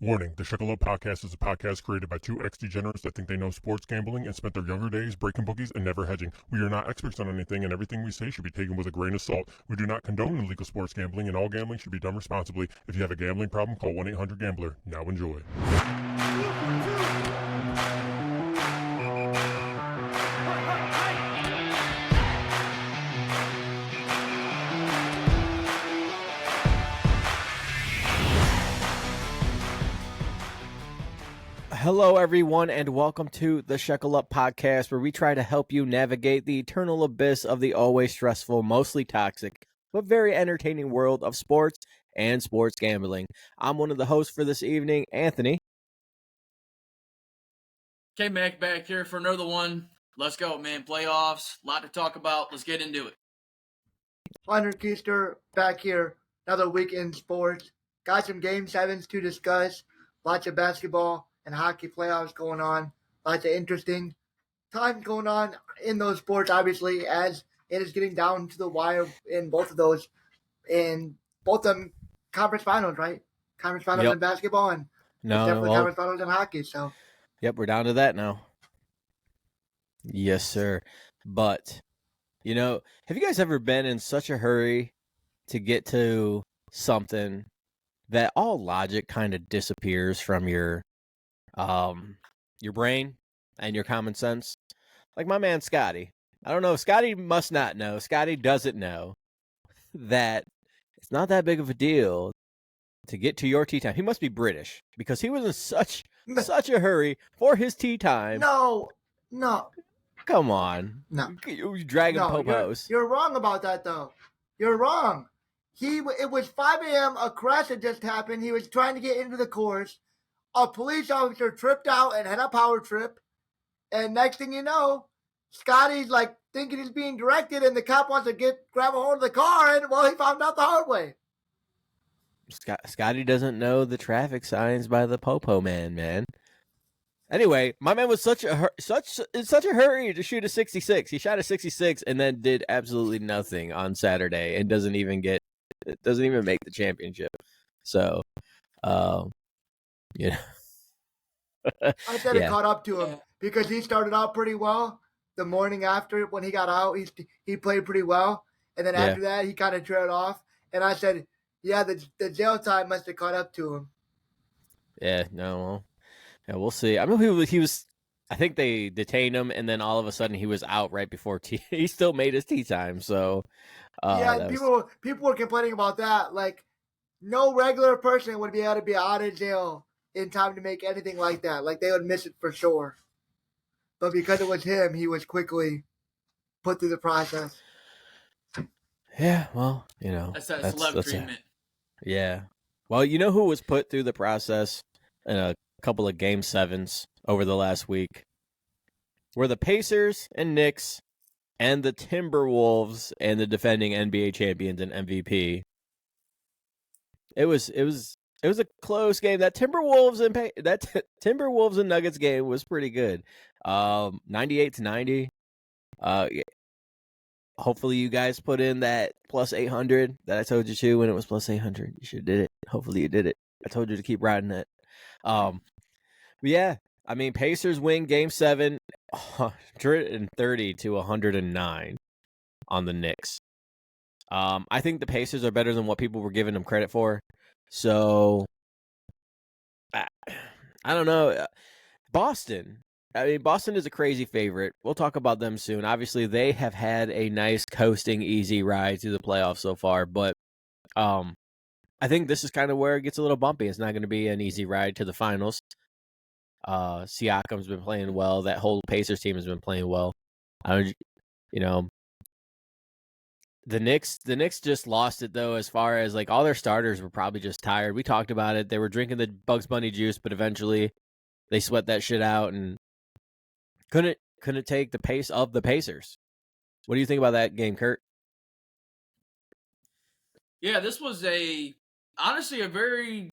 Warning, the Shuckle Up Podcast is a podcast created by two ex-degenerates that think they know sports gambling and spent their younger days breaking bookies and never hedging. We are not experts on anything, and everything we say should be taken with a grain of salt. We do not condone illegal sports gambling, and all gambling should be done responsibly. If you have a gambling problem, call 1-800-GAMBLER. Now enjoy. Hello, everyone, and welcome to the Shekel Up Podcast, where we try to help you navigate the eternal abyss of the always stressful, mostly toxic, but very entertaining world of sports and sports gambling. I'm one of the hosts for this evening, Anthony. K-Mac back here for another one. Let's go, man. Playoffs, a lot to talk about. Let's get into it. Leonard Keister back here, another week in sports. Got some Game 7s to discuss. Lots of basketball and hockey playoffs going on. Lots of interesting times going on in those sports, obviously, as it is getting down to the wire in both of those. In both of them, conference finals, right? Conference finals in basketball and definitely conference finals in hockey. So, yep, we're down to that now. Yes, sir. But, you know, have you guys ever been in such a hurry to get to something that all logic kind of disappears from your brain and your common sense? Like my man Scotty. I don't know. Scotty must not know. Scotty doesn't know that it's not that big of a deal to get to your tea time. He must be British because he was in such a hurry for his tea time. No. Come on. No. You dragging popos. You're wrong about that, though. You're wrong. It was 5 a.m. A crash had just happened. He was trying to get into the course. A police officer tripped out and had a power trip. And next thing you know, Scotty's like thinking he's being directed, and the cop wants to grab a hold of the car, and well, he found out the hard way. Scotty doesn't know the traffic signs by the popo man. Anyway, my man was in such a hurry to shoot a 66. He shot a 66 and then did absolutely nothing on Saturday and doesn't even make the championship. So, you know. I said it caught up to him because he started out pretty well. The morning after, when he got out, he played pretty well. And then after that, he kind of trailed off. And I said, yeah, the jail time must have caught up to him. Yeah, no. Yeah, we'll see. I mean, he was. I think they detained him, and then all of a sudden he was out right before tea. He still made his tea time. So, people were complaining about that. Like, no regular person would be able to be out of jail in time to make anything like that. Like, they would miss it for sure. But because it was him, he was quickly put through the process. Yeah, well, you know. That's celeb treatment. Yeah. Well, you know who was put through the process in a couple of Game 7s over the last week? Were the Pacers and Knicks and the Timberwolves and the defending NBA champions and MVP. It was a close game. That Timberwolves and Nuggets game was pretty good. 98-90. Hopefully you guys put in that plus 800 that I told you to when it was plus 800. You should have did it. Hopefully you did it. I told you to keep riding it. But yeah, I mean, Pacers win Game 7, 130-109 on the Knicks. I think the Pacers are better than what people were giving them credit for. So, I don't know. Boston is a crazy favorite. We'll talk about them soon. Obviously, they have had a nice coasting, easy ride through the playoffs so far. But I think this is kind of where it gets a little bumpy. It's not going to be an easy ride to the finals. Siakam's been playing well. That whole Pacers team has been playing well. The Knicks just lost it, though, as far as, like, all their starters were probably just tired. We talked about it. They were drinking the Bugs Bunny juice, but eventually they sweat that shit out and couldn't take the pace of the Pacers. What do you think about that game, Kurt? Yeah, this was honestly a very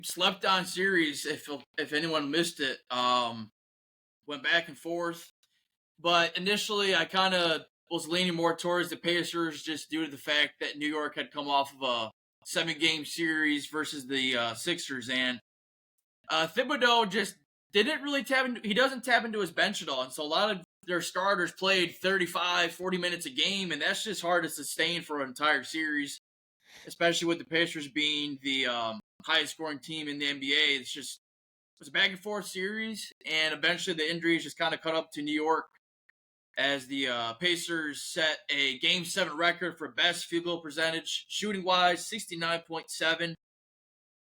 slept-on series, if anyone missed it. Went back and forth. But initially, I kind of was leaning more towards the Pacers just due to the fact that New York had come off of a 7-game series versus the Sixers. And Thibodeau just didn't really he doesn't tap into his bench at all. And so a lot of their starters played 35, 40 minutes a game, and that's just hard to sustain for an entire series, especially with the Pacers being the highest scoring team in the NBA. It was a back and forth series, and eventually the injuries just kind of caught up to New York as the Pacers set a Game 7 record for best field goal percentage, shooting-wise, 69.7.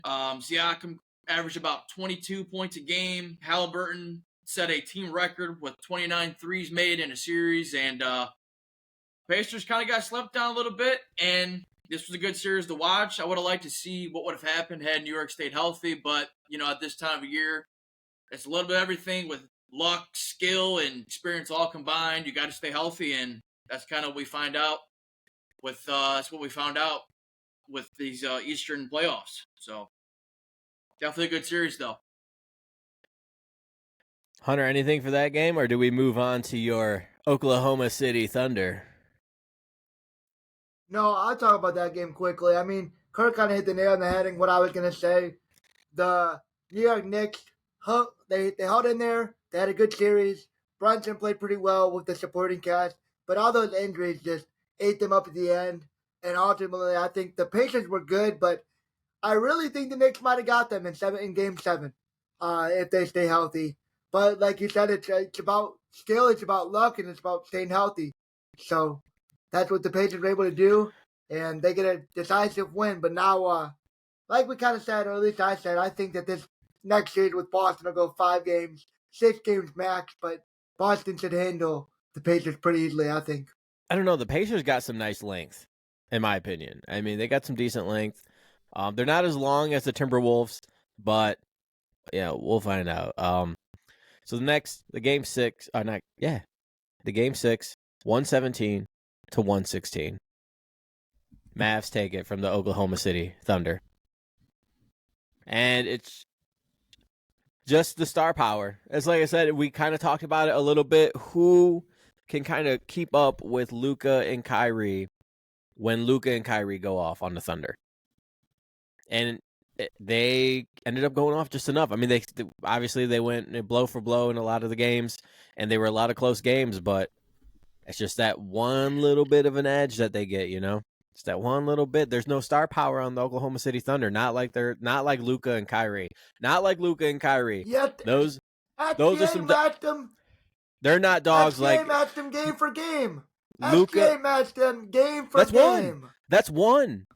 Siakam averaged about 22 points a game. Halliburton set a team record with 29 threes made in a series, and Pacers kind of got slept down a little bit, and this was a good series to watch. I would have liked to see what would have happened had New York stayed healthy, but, at this time of year, it's a little bit of everything with luck, skill, and experience all combined. You got to stay healthy, and that's kind of what we find out with that's what we found out with these Eastern playoffs. So definitely a good series, though. Hunter, anything for that game, or do we move on to your Oklahoma City Thunder? No, I'll talk about that game quickly. I mean, Kirk kind of hit the nail on the head in what I was going to say. The New York Knicks, they held in there. They had a good series. Brunson played pretty well with the supporting cast, but all those injuries just ate them up at the end. And ultimately, I think the Pacers were good, but I really think the Knicks might have got them in Game 7 if they stay healthy. But like you said, it's about skill, it's about luck, and it's about staying healthy. So that's what the Pacers were able to do, and they get a decisive win. But now, like we kind of said, or at least I said, I think that this next series with Boston will go 5 games, 6 games max, but Boston should handle the Pacers pretty easily, I think. I don't know. The Pacers got some nice length, in my opinion. I mean, they got some decent length. They're not as long as the Timberwolves, but yeah, we'll find out. So the game 6, the game 6, 117 to 116. Mavs take it from the Oklahoma City Thunder. And it's just the star power. As like I said, we kind of talked about it a little bit. Who can kind of keep up with Luka and Kyrie when Luka and Kyrie go off on the Thunder? And they ended up going off just enough. I mean, they obviously they went blow for blow in a lot of the games, and they were a lot of close games, but it's just that one little bit of an edge that they get, It's that one little bit. There's no star power on the Oklahoma City Thunder. Not like Luka and Kyrie. Not like Luka and Kyrie. Yet, Those are some. They're not dogs like. matched them game for game. Luka SGA matched them game for game. That's one.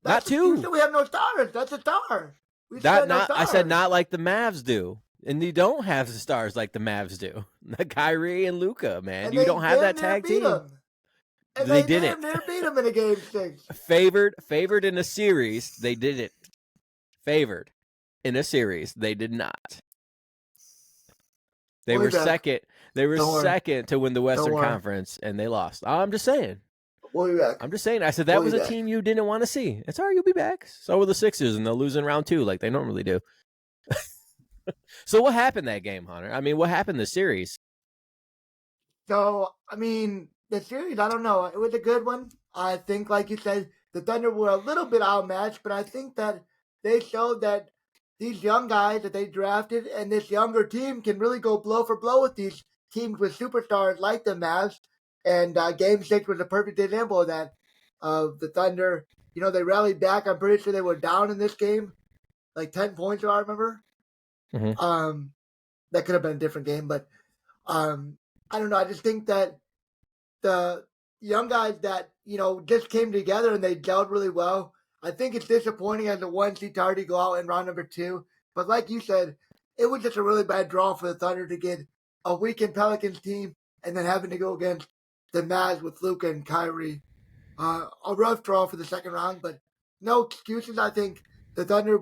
Not 2. You said we have no stars. That's a star. I said not like the Mavs do. And you don't have the stars like the Mavs do. Kyrie and Luka, man. And you don't have that tag team. And they didn't. They beat them in a game 6. Favored in a series, they didn't. Favored in a series, they did not. They were second. They were second to win the Western Conference, and they lost. I'm just saying. We'll be back. I'm just saying. I said that was a team you didn't want to see. It's all right. You'll be back. So were the Sixers, and they'll lose in round 2 like they normally do. So what happened that game, Hunter? I mean, what happened this series? So, I mean, the series, I don't know. It was a good one. I think, like you said, the Thunder were a little bit outmatched, but I think that they showed that these young guys that they drafted and this younger team can really go blow for blow with these teams with superstars like the Mavs. And Game 6 was a perfect example of that. The Thunder, they rallied back. I'm pretty sure they were down in this game, like 10 points, I remember. Mm-hmm. That could have been a different game, but I don't know. I just think that the young guys that just came together and they gelled really well. I think it's disappointing as a 1 seed to already go out in round number 2. But like you said, it was just a really bad draw for the Thunder to get a weakened Pelicans team and then having to go against the Mavs with Luka and Kyrie. A rough draw for the second round, but no excuses. I think the Thunder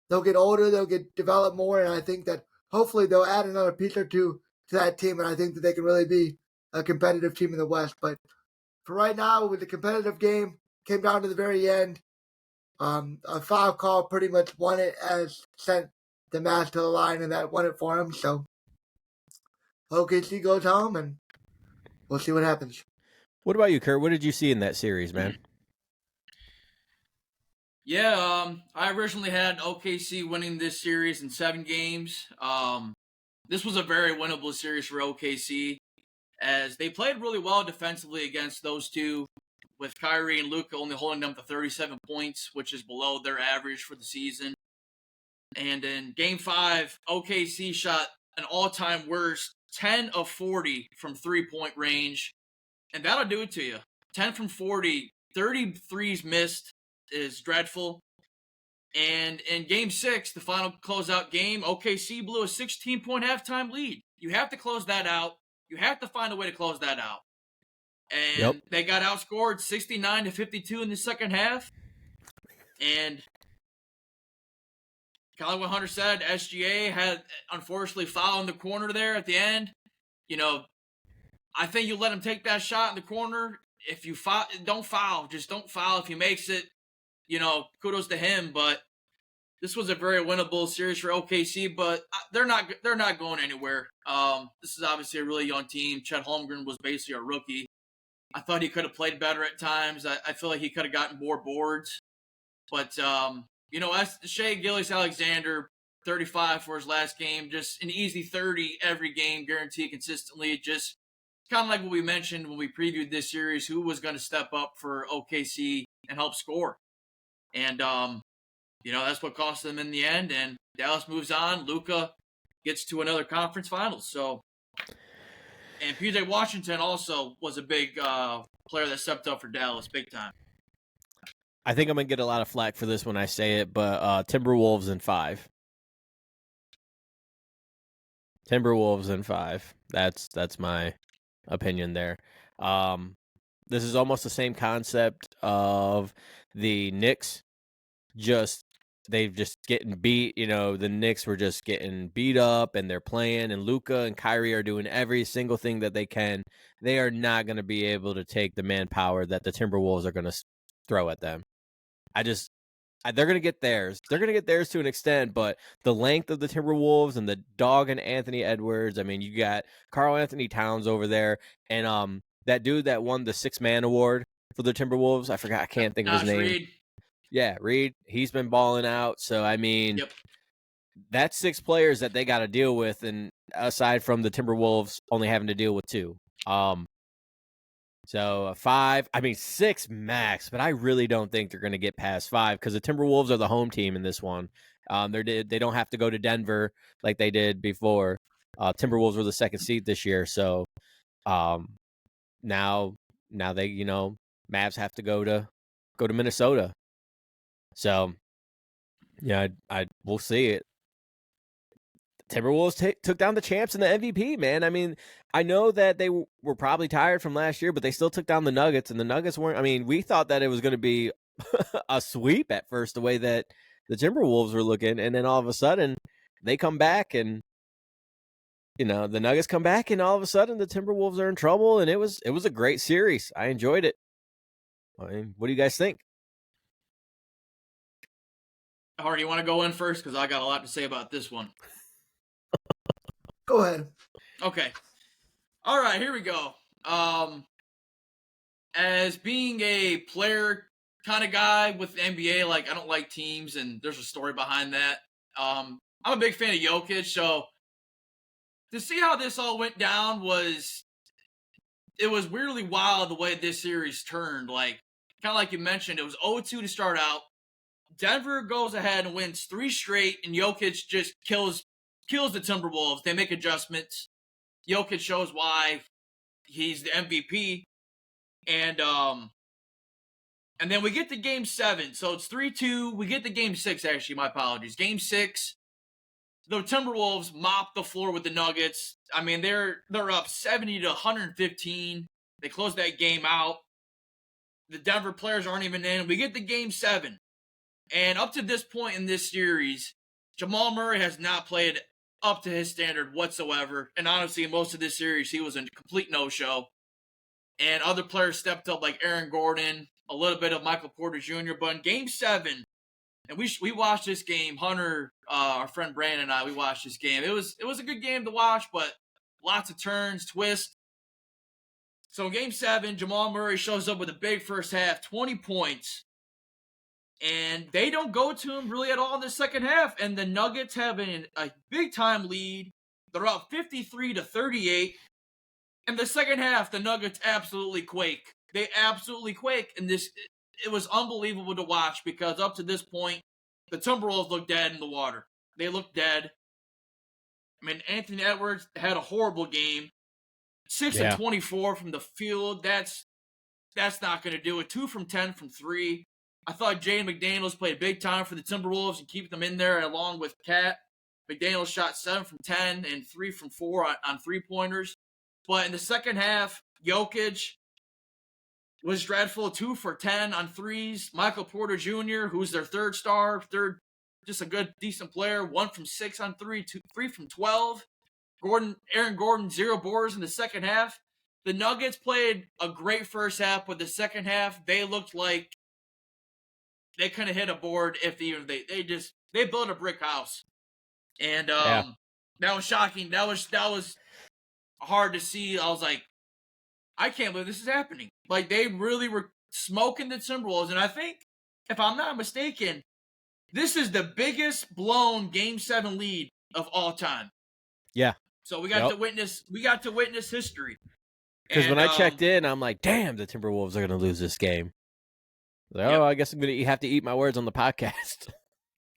they'll get older, they'll get develop more, and I think that hopefully they'll add another piece or two to that team, and I think that they can really be a competitive team in the West. But for right now, with the competitive game, came down to the very end. A foul call pretty much won it, as sent the Mavs to the line, and that won it for him. So OKC goes home, and we'll see what happens. What about you, Kurt? What did you see in that series, man? Yeah, I originally had OKC winning this series in 7 games. This was a very winnable series for OKC as they played really well defensively against those two, with Kyrie and Luka only holding them to 37 points, which is below their average for the season. And in Game 5, OKC shot an all-time worst 10 of 40 from three-point range, and that'll do it to you. 10 from 40, 33s missed is dreadful. And in Game 6, the final closeout game, OKC blew a 16-point halftime lead. You have to close that out. You have to find a way to close that out. And they got outscored 69-52 in the second half. And kind of what Hunter said, SGA had unfortunately fouled in the corner there at the end. You know, I think you let him take that shot in the corner. If you foul, don't foul. Just don't foul. If he makes it, you know, kudos to him. But this was a very winnable series for OKC. But they're not going anywhere. This is obviously a really young team. Chet Holmgren was basically a rookie. I thought he could have played better at times. I feel like he could have gotten more boards. But you know, Shea Gilgeous-Alexander, 35 for his last game, just an easy 30 every game, guaranteed consistently. Just kind of like what we mentioned when we previewed this series, who was going to step up for OKC and help score. And, you know, that's what cost them in the end. And Dallas moves on. Luka gets to another conference finals. So, and PJ Washington also was a big player that stepped up for Dallas big time. I think I'm going to get a lot of flack for this when I say it, but Timberwolves in 5. Timberwolves in 5. That's my opinion there. This is almost the same concept of the Knicks. They've just getting beat. You know, the Knicks were just getting beat up, and they're playing, and Luka and Kyrie are doing every single thing that they can. They are not going to be able to take the manpower that the Timberwolves are going to throw at them. They're going to get theirs. They're going to get theirs to an extent, but the length of the Timberwolves and the dog and Anthony Edwards, I mean, you got Karl Anthony Towns over there, and that dude that won the 6-man award for the Timberwolves, I can't think of his name. Reed. Yeah, Reed. He's been balling out. So, I mean, that's 6 players that they got to deal with, and aside from the Timberwolves only having to deal with 2. So 5, I mean 6 max, but I really don't think they're going to get past 5 because the Timberwolves are the home team in this one. They don't have to go to Denver like they did before. Timberwolves were the 2nd seed this year, so now they, you know, Mavs have to go to Minnesota. So yeah, we'll see it. Timberwolves took down the champs and the MVP, man. I mean, I know that they were probably tired from last year, but they still took down the Nuggets, and the Nuggets weren't. I mean, we thought that it was going to be a sweep at first, the way that the Timberwolves were looking, and then all of a sudden they come back, and you know, the Nuggets come back, and all of a sudden the Timberwolves are in trouble, and it was a great series. I enjoyed it. I mean, what do you guys think? Hardy, you want to go in first? Because I got a lot to say about this one. Go ahead. Okay. All right, here we go. As being a player kind of guy with the NBA, like, I don't like teams, and there's a story behind that. I'm a big fan of Jokic, so to see how this all went down was weirdly wild the way this series turned. Like, kind of like you mentioned, it was 0-2 to start out. Denver goes ahead and wins 3 straight, and Jokic just kills the Timberwolves. They make adjustments. Jokic shows why he's the MVP. And then we get to Game 7. So it's 3-2. We get to Game 6, actually. My apologies. Game 6, the Timberwolves mop the floor with the Nuggets. I mean, they're up 70-115. They close that game out. The Denver players aren't even in. We get to Game 7. And up to this point in this series, Jamal Murray has not played up to his standard whatsoever. And honestly, in most of this series, he was a complete no-show. And other players stepped up, like Aaron Gordon, a little bit of Michael Porter Jr. But in Game 7, and we watched this game, Hunter, our friend Brandon and I, we watched this game. It was a good game to watch, but lots of turns, twists. So in Game 7, Jamal Murray shows up with a big first half, 20 points. And they don't go to him really at all in the second half. And the Nuggets have a big-time lead. They're up 53-38. In the second half, the Nuggets absolutely quake. They absolutely quake. And it was unbelievable to watch because up to this point, the Timberwolves looked dead in the water. They looked dead. I mean, Anthony Edwards had a horrible game. 6 of 24 from the field. That's not going to do it. 2 from 10 from 3. I thought Jaden McDaniels played big time for the Timberwolves and keep them in there along with Cat. McDaniels shot 7 from 10 and 3 from 4 on three-pointers. But in the second half, Jokic was dreadful. 2 for 10 on threes. Michael Porter Jr., who's their third star, just a good, decent player. 1 from 6 on 3, 3 from 12. Aaron Gordon, 0 boards in the second half. The Nuggets played a great first half, but the second half, they looked like they couldn't hit a board if even they built a brick house. And that was shocking. That was hard to see. I was like, I can't believe this is happening. Like, they really were smoking the Timberwolves. And I think, if I'm not mistaken, this is the biggest blown Game 7 lead of all time. Yeah. So we got to witness history. Because when I checked in, I'm like, damn, the Timberwolves are going to lose this game. Like, I guess I'm going to have to eat my words on the podcast.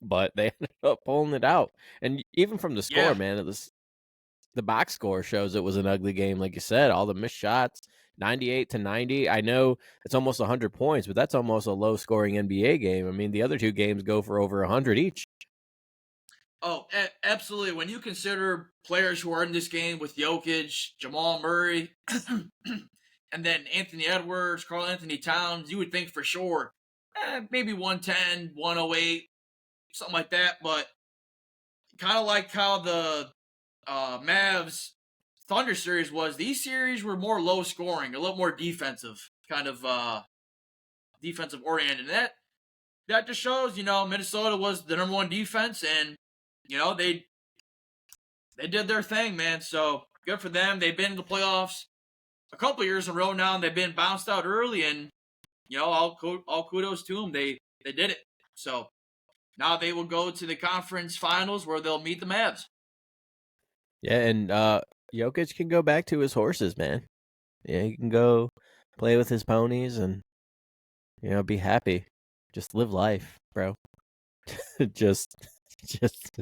But they ended up pulling it out. And even from the score, man, the box score shows it was an ugly game. Like you said, all the missed shots, 98-90. I know it's almost 100 points, but that's almost a low-scoring NBA game. I mean, the other two games go for over 100 each. Oh, absolutely. When you consider players who are in this game with Jokic, Jamal Murray, and then Anthony Edwards, Karl Anthony Towns, you would think for sure maybe 110, 108, something like that. But kind of like how the Mavs Thunder series was, these series were more low scoring, a little more defensive, kind of defensive oriented. And that just shows, Minnesota was the number 1 defense, and they did their thing, man. So good for them. They've been in the playoffs a couple of years in a row now, and they've been bounced out early. And all kudos to them. They did it. So now they will go to the conference finals where they'll meet the Mavs. Yeah, and Jokic can go back to his horses, man. Yeah, he can go play with his ponies and be happy. Just live life, bro. just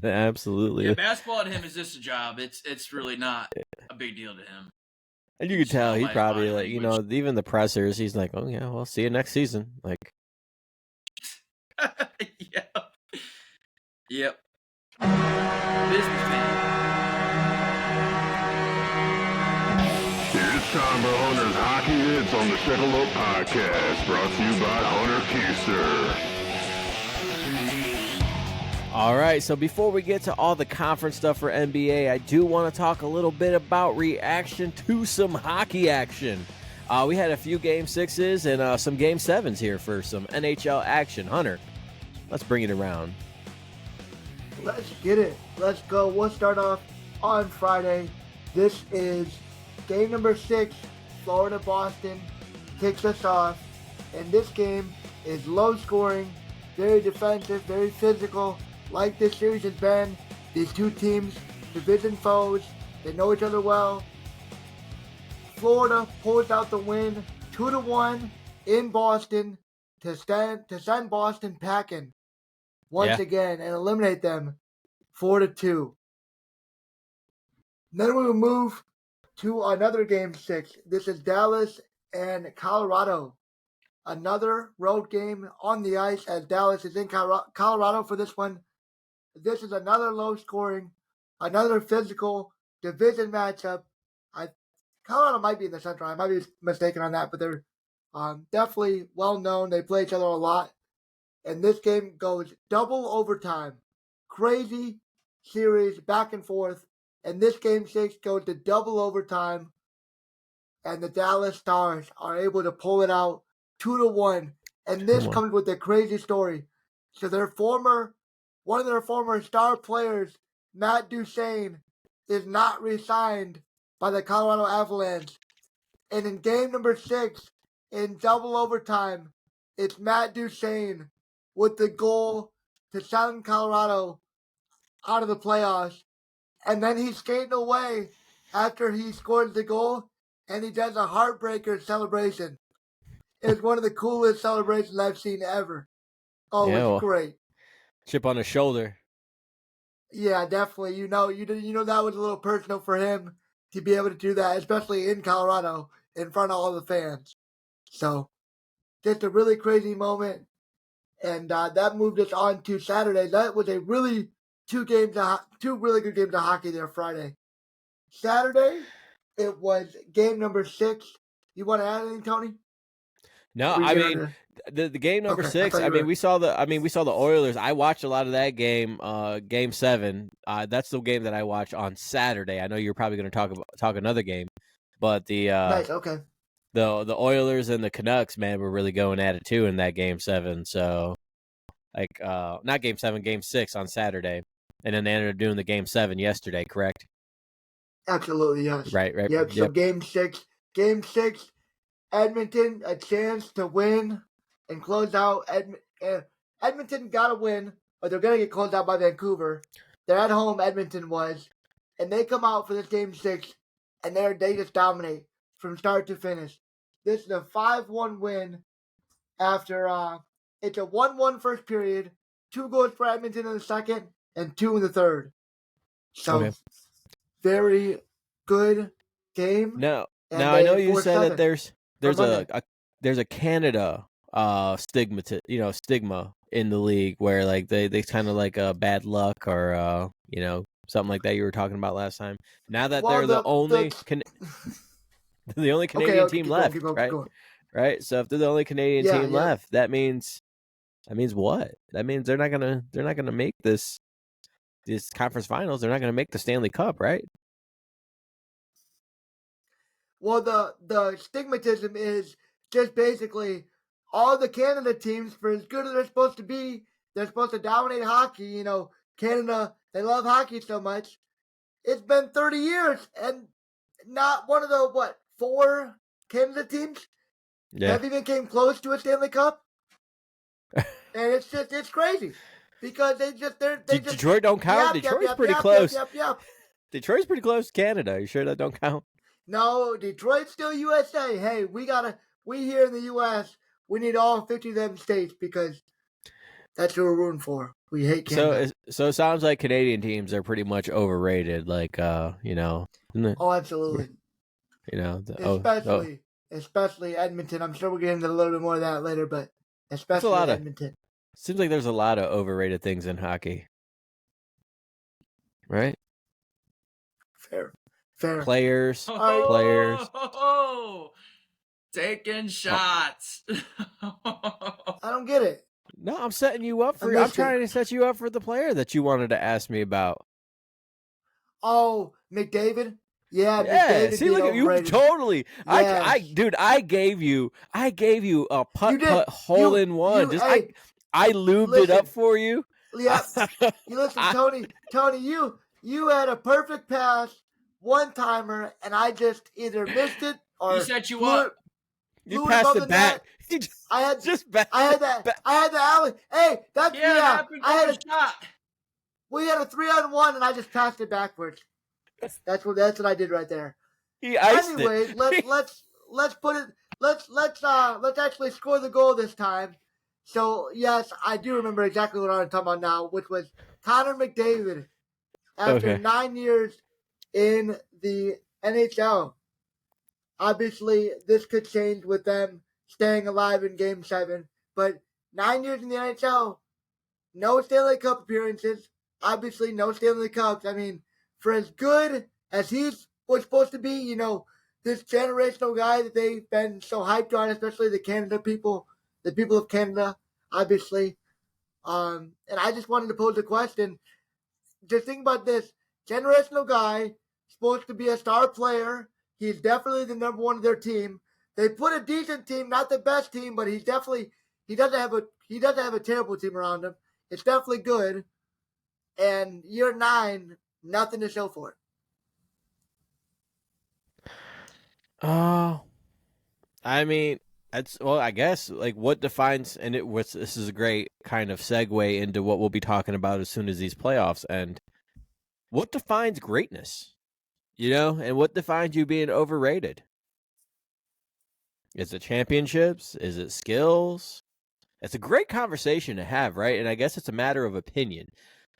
absolutely. Yeah, basketball to him is just a job. It's really not a big deal to him. And you can tell he probably even the pressers, he's like, oh yeah, well, see you next season. Like, Yep. Businessman. It's time for Hunter's Hockey Hits on the Sickle Up Podcast, brought to you by Hunter Keister. All right, so before we get to all the conference stuff for NBA, I do want to talk a little bit about reaction to some hockey action. We had a few Game 6s and some Game 7s here for some NHL action. Hunter, let's bring it around. Let's get it. Let's go. We'll start off on Friday. This is game number 6. Florida-Boston kicks us off. And this game is low scoring, very defensive, very physical. Like this series has been, these two teams, division foes, they know each other well. Florida pulls out the win 2-1 in Boston to send Boston packing once again and eliminate them 4-2. Then we will move to another game 6. This is Dallas and Colorado. Another road game on the ice as Dallas is in Colorado for this one. This is another low scoring, another physical division matchup. Colorado might be in the Central. I might be mistaken on that, but they're definitely well known. They play each other a lot. And this game goes double overtime. Crazy series back and forth. And this game 6 goes to double overtime. And the Dallas Stars are able to pull it out 2-1. And this comes with a crazy story. So one of their former star players, Matt Duchene, is not re-signed by the Colorado Avalanche. And in game number 6, in double overtime, it's Matt Duchene with the goal to send Colorado out of the playoffs. And then he's skating away after he scores the goal, and he does a heartbreaker celebration. It's one of the coolest celebrations I've seen ever. Oh, Yeah, it's well, great. chip on his shoulder. Yeah, definitely. You know that was a little personal for him to be able to do that, especially in Colorado in front of all the fans. So, just a really crazy moment, and that moved us on to Saturday. That was a really two really good games of hockey there Friday. Saturday, it was game number 6. You want to add anything, Tony? No, Were you I here mean to- the game number Okay, I 6. thought I you mean were- we saw the Oilers. I watched a lot of that game. Game 7. That's the game that I watched on Saturday. I know you're probably going to talk another game, but Nice. Okay. the Oilers and the Canucks, man, were really going at it too in that game 7. So like not game 7, game 6 on Saturday, and then they ended up doing the game 7 yesterday. Correct? Absolutely, yes. Right. Yep. So game 6, Edmonton a chance to win and close out. Edmonton got to win, or they're going to get closed out by Vancouver. They're at home. Edmonton was, and they come out for this game 6, and they just dominate from start to finish. This is a 5-1 win after it's a 1-1 first period, 2 goals for Edmonton in the second, and 2 in the third. So Okay. very good game. Now And I know they you said that 4-7 there's Monday. there's a Canada stigma in the league where like they kind of like bad luck or something like that you were talking about last time. Now that Well, they're the only the only Canadian team keep left, going. right? Right. So if they're the only Canadian team Yeah. left, that means what? That means they're not gonna make this conference finals. They're not gonna make the Stanley Cup, right? Well, the stigmatism is just basically all the Canada teams, for as good as they're supposed to be, they're supposed to dominate hockey. You know, Canada, they love hockey so much. It's been 30 years, and not one of the 4 Canada teams have even came close to a Stanley Cup. And it's crazy because Detroit don't count. Detroit's pretty close. Yep. Detroit's pretty close to Canada. Are you sure that don't count? No, Detroit's still USA. Hey, we here in the US, we need all 50 of them states because that's what we're rooting for. We hate Canada. So it sounds like Canadian teams are pretty much overrated. Like, Oh, absolutely. Especially Edmonton. I'm sure we'll get into a little bit more of that later, but especially Edmonton. Seems like there's a lot of overrated things in hockey, right? Fair. Players. Taking shots. I don't get it. No, I'm setting you up for. I'm trying to set you up for the player that you wanted to ask me about. Oh, McDavid. Yeah. McDavid. See, look at you. Totally. Yes. I gave you a putt hole in one. I lubed it up for you. Yeah. You listen, Tony. You had a perfect pass, one timer, and I just either missed it or he set you up. You passed it back. I had the alley. Hey, that's I had a shot. We had a 3-on-1, and I just passed it backwards. That's what I did right there. Anyway, let's actually score the goal this time. So yes, I do remember exactly what I'm talking about now, which was Connor McDavid after 9 years in the NHL. Obviously, this could change with them staying alive in Game 7, but 9 years in the NHL, no Stanley Cup appearances. Obviously, no Stanley Cups. I mean, for as good as he was supposed to be, this generational guy that they've been so hyped on, especially the people of Canada, obviously. And I just wanted to pose a question. Just think about this. Generational guy, supposed to be a star player. He's definitely the number one of their team. They put a decent team, not the best team, but he doesn't have a terrible team around him. It's definitely good. And year 9, nothing to show for it. I mean, I guess like what defines and this is a great kind of segue into what we'll be talking about as soon as these playoffs end. What defines greatness? And what defines you being overrated? Is it championships? Is it skills? It's a great conversation to have, right? And I guess it's a matter of opinion.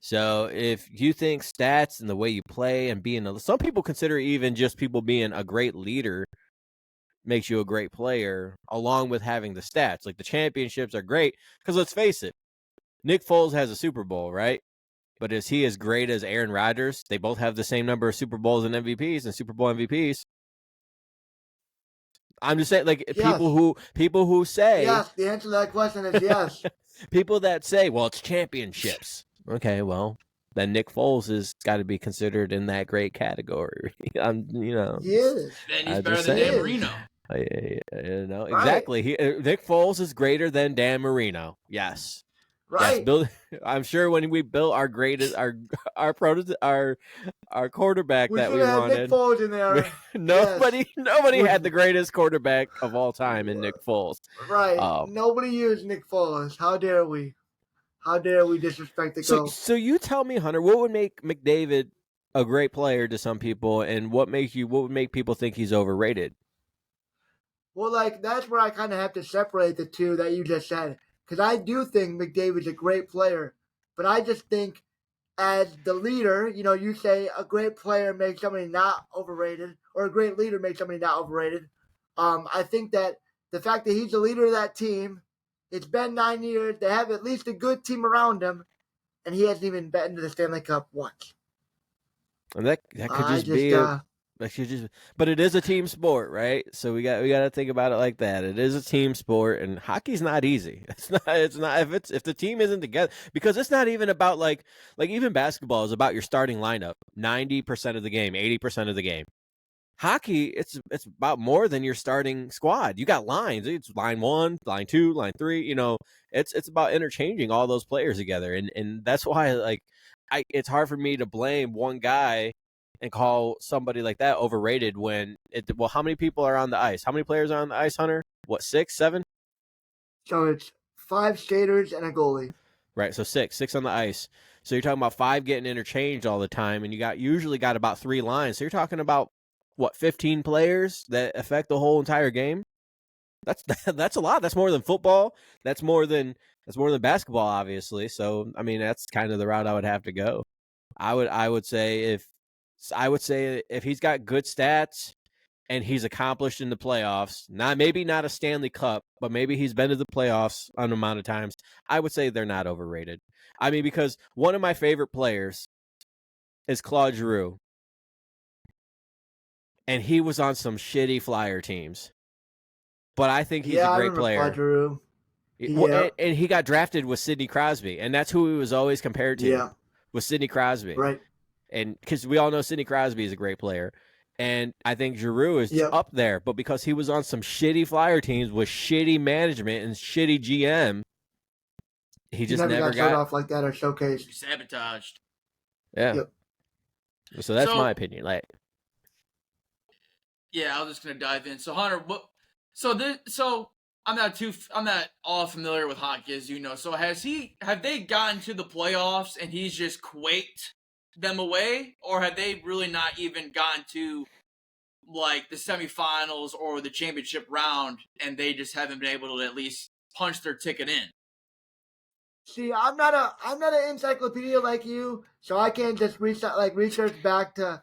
So if you think stats and the way you play and some people consider even just people being a great leader makes you a great player, along with having the stats. Like the championships are great because let's face it, Nick Foles has a Super Bowl, right? But is he as great as Aaron Rodgers? They both have the same number of Super Bowls and MVPs and Super Bowl MVPs. I'm just saying, like, Yes. people who say yes. The answer to that question is yes. people that say, well, it's championships. Okay, well, then Nick Foles has got to be considered in that great category. He is. Then he's better than Dan Marino. Right. Exactly. Nick Foles is greater than Dan Marino. Yes. Right. Yes, I'm sure when we built our greatest, our quarterback we that we have wanted, Nick Foles in there. nobody had the greatest quarterback of all time in Nick Foles. Right. Nobody used Nick Foles. How dare we? How dare we disrespect the GOAT? So you tell me, Hunter, what would make McDavid a great player to some people, and what would make people think he's overrated? Well, like that's where I kind of have to separate the two that you just said. Because I do think McDavid's a great player, but I just think as the leader, you say a great player makes somebody not overrated, or a great leader makes somebody not overrated. I think that the fact that he's the leader of that team, it's been 9 years, they have at least a good team around him, and he hasn't even been to the Stanley Cup once. And that could just be but it is a team sport, right? So we got to think about it like that. It is a team sport, and hockey's not easy. It's not if the team isn't together, because it's not even about like even basketball is about your starting lineup 90% of the game, 80% of the game. Hockey, it's about more than your starting squad. You got lines. It's line 1, line 2, line 3. It's about interchanging all those players together, and that's why it's hard for me to blame one guy and call somebody like that overrated how many people are on the ice? How many players are on the ice, Hunter? What, 6, 7? So it's 5 skaters and a goalie. Right, so 6 on the ice. So you're talking about 5 getting interchanged all the time, and you usually got about 3 lines. So you're talking about, 15 players that affect the whole entire game? That's a lot. That's more than football. That's more than basketball, obviously. So, I mean, that's kind of the route I would have to go. I would say if he's got good stats and he's accomplished in the playoffs, maybe not a Stanley Cup, but maybe he's been to the playoffs an amount of times, I would say they're not overrated. I mean, because one of my favorite players is Claude Giroux, and he was on some shitty Flyer teams, but I think he's a great player. Claude Giroux. And he got drafted with Sidney Crosby, and that's who he was always compared to. Yeah. With Sidney Crosby. Right. And because we all know Sidney Crosby is a great player. And I think Giroux is up there. But because he was on some shitty Flyer teams with shitty management and shitty GM, he just never got off like that or showcased. Sabotaged. Yeah. Yep. So that's my opinion. Yeah, I was just gonna dive in. So Hunter, I'm not all familiar with hockey, as you know. So have they gotten to the playoffs and he's just quaked them away, or have they really not even gotten to like the semifinals or the championship round, and they just haven't been able to at least punch their ticket in? See, I'm not an encyclopedia like you, so I can't just research back to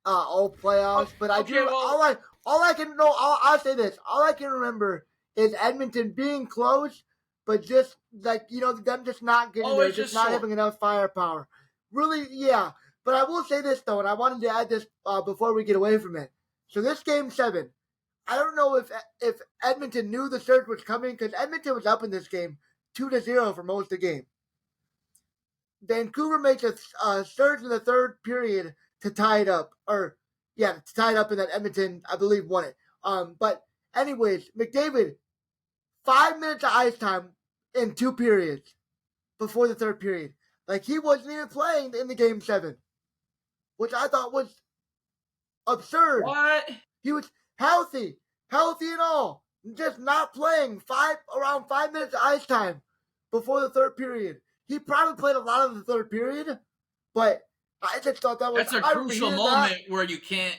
old playoffs. But I do. Well, all I can know. I'll say this. All I can remember is Edmonton being close, but just them just not getting there, just not having enough firepower. Really, yeah. But I will say this though, and I wanted to add this before we get away from it. So this Game 7, I don't know if Edmonton knew the surge was coming, because Edmonton was up in this game 2-0 for most of the game. Vancouver makes a surge in the third period to tie it up, to tie it up, and then Edmonton, I believe, won it. But anyways, McDavid, 5 minutes of ice time in 2 periods before the third period. Like, he wasn't even playing in the Game 7, which I thought was absurd. What? He was healthy and all. just not playing around 5 minutes of ice time before the third period. He probably played a lot of the third period, but I just thought that was That's a crucial moment where you can't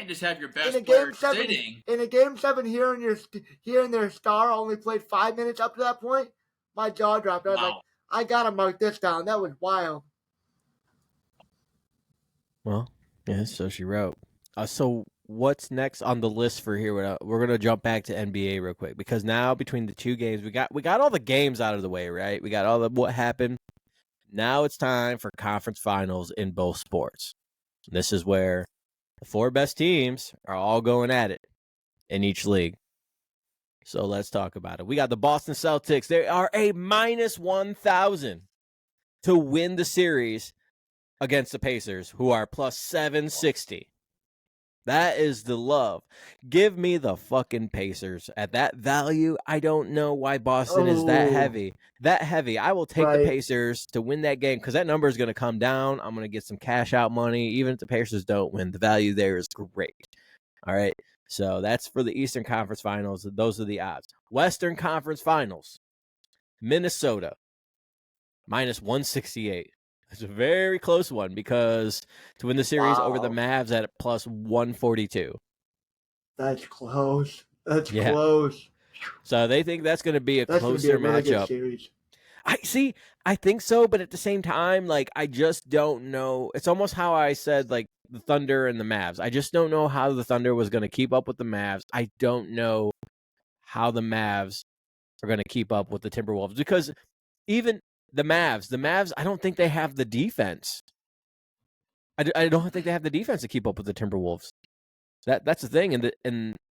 just have your best player sitting. In a game 7, hearing their star only played 5 minutes up to that point, my jaw dropped. I was like, I gotta mark this down. That was wild. Well, yeah, so she wrote. So what's next on the list for here? We're gonna jump back to NBA real quick because now between the two games, we got all the games out of the way, right? We got all the what happened. Now it's time for conference finals in both sports. This is where the 4 best teams are all going at it in each league. So let's talk about it. We got the Boston Celtics. They are a -1,000 to win the series against the Pacers, who are plus 760. That is the love. Give me the fucking Pacers. At that value, I don't know why Boston is that heavy. That heavy. I will take the Pacers to win that game because that number is going to come down. I'm going to get some cash out money. Even if the Pacers don't win, the value there is great. All right. So that's for the Eastern Conference Finals. Those are the odds. Western Conference Finals. Minnesota. -168. It's a very close one because to win the series over the Mavs at plus 142. That's close. That's close. So they think that's going to be a closer matchup. I think so, but at the same time, like I just don't know. It's almost how I said like the Thunder and the Mavs. I just don't know how the Thunder was going to keep up with the Mavs. I don't know how the Mavs are going to keep up with the Timberwolves because even the Mavs, I don't think they have the defense. I don't think they have the defense to keep up with the Timberwolves. That's the thing, and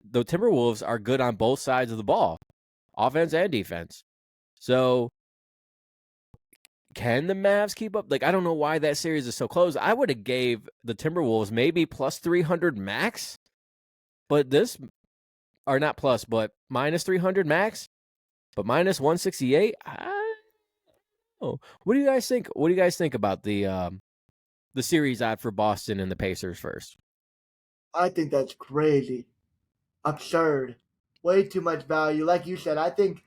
the Timberwolves are good on both sides of the ball, offense and defense. So, can the Mavs keep up? Like, I don't know why that series is so close. I would have gave the Timberwolves maybe plus 300 max, but or not plus, but minus 300 max, but -168. What do you guys think? What do you guys think about the series odd for Boston and the Pacers first? I think that's crazy, absurd, way too much value. Like you said, I think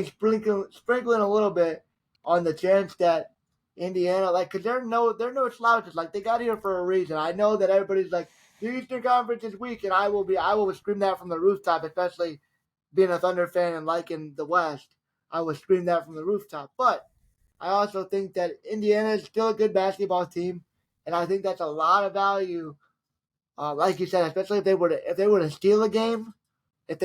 sprinkling a little bit on the chance that Indiana, like, cause they're no slouches. Like they got here for a reason. I know that everybody's like the Eastern Conference is weak, and I will scream that from the rooftop, especially being a Thunder fan and liking the West. I will scream that from the rooftop, but I also think that Indiana is still a good basketball team, and I think that's a lot of value. Like you said, especially if they were to steal a game, then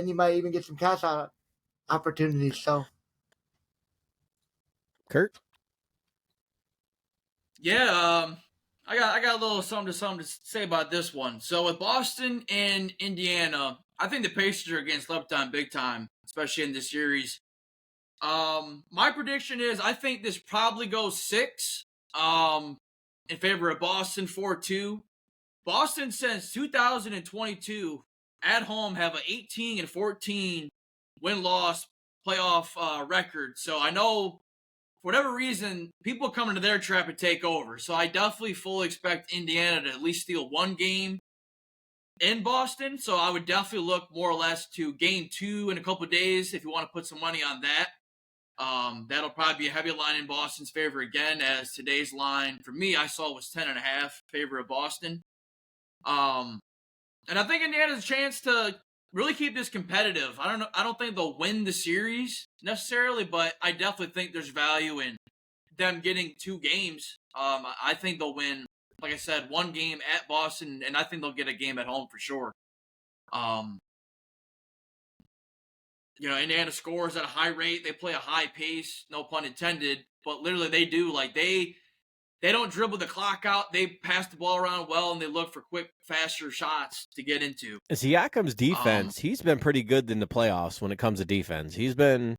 you might even get some cash out opportunities. So, Kurt, yeah, I got a little something to say about this one. So with Boston and Indiana, I think the Pacers are getting slept on big time, especially in this series. My prediction is I think this probably goes 6 in favor of Boston 4-2. Boston since 2022 at home have an 18-14 win-loss playoff record. So I know for whatever reason people come into their trap and take over. So I definitely fully expect Indiana to at least steal one game in Boston. So I would definitely look more or less to game 2 in a couple of days if you want to put some money on that. That'll probably be a heavy line in Boston's favor again, as today's line for me I saw was 10.5 favor of Boston. And I think Indiana has a chance to really keep this competitive. I don't think they'll win the series necessarily, but I definitely think there's value in them getting 2 games. I think they'll win, like I said, 1 game at Boston, and I think they'll get a game at home for sure. Indiana scores at a high rate. They play a high pace, no pun intended. But literally, they do. Like, they don't dribble the clock out. They pass the ball around well, and they look for quick, faster shots to get into. Siakam's defense, he's been pretty good in the playoffs when it comes to defense. He's been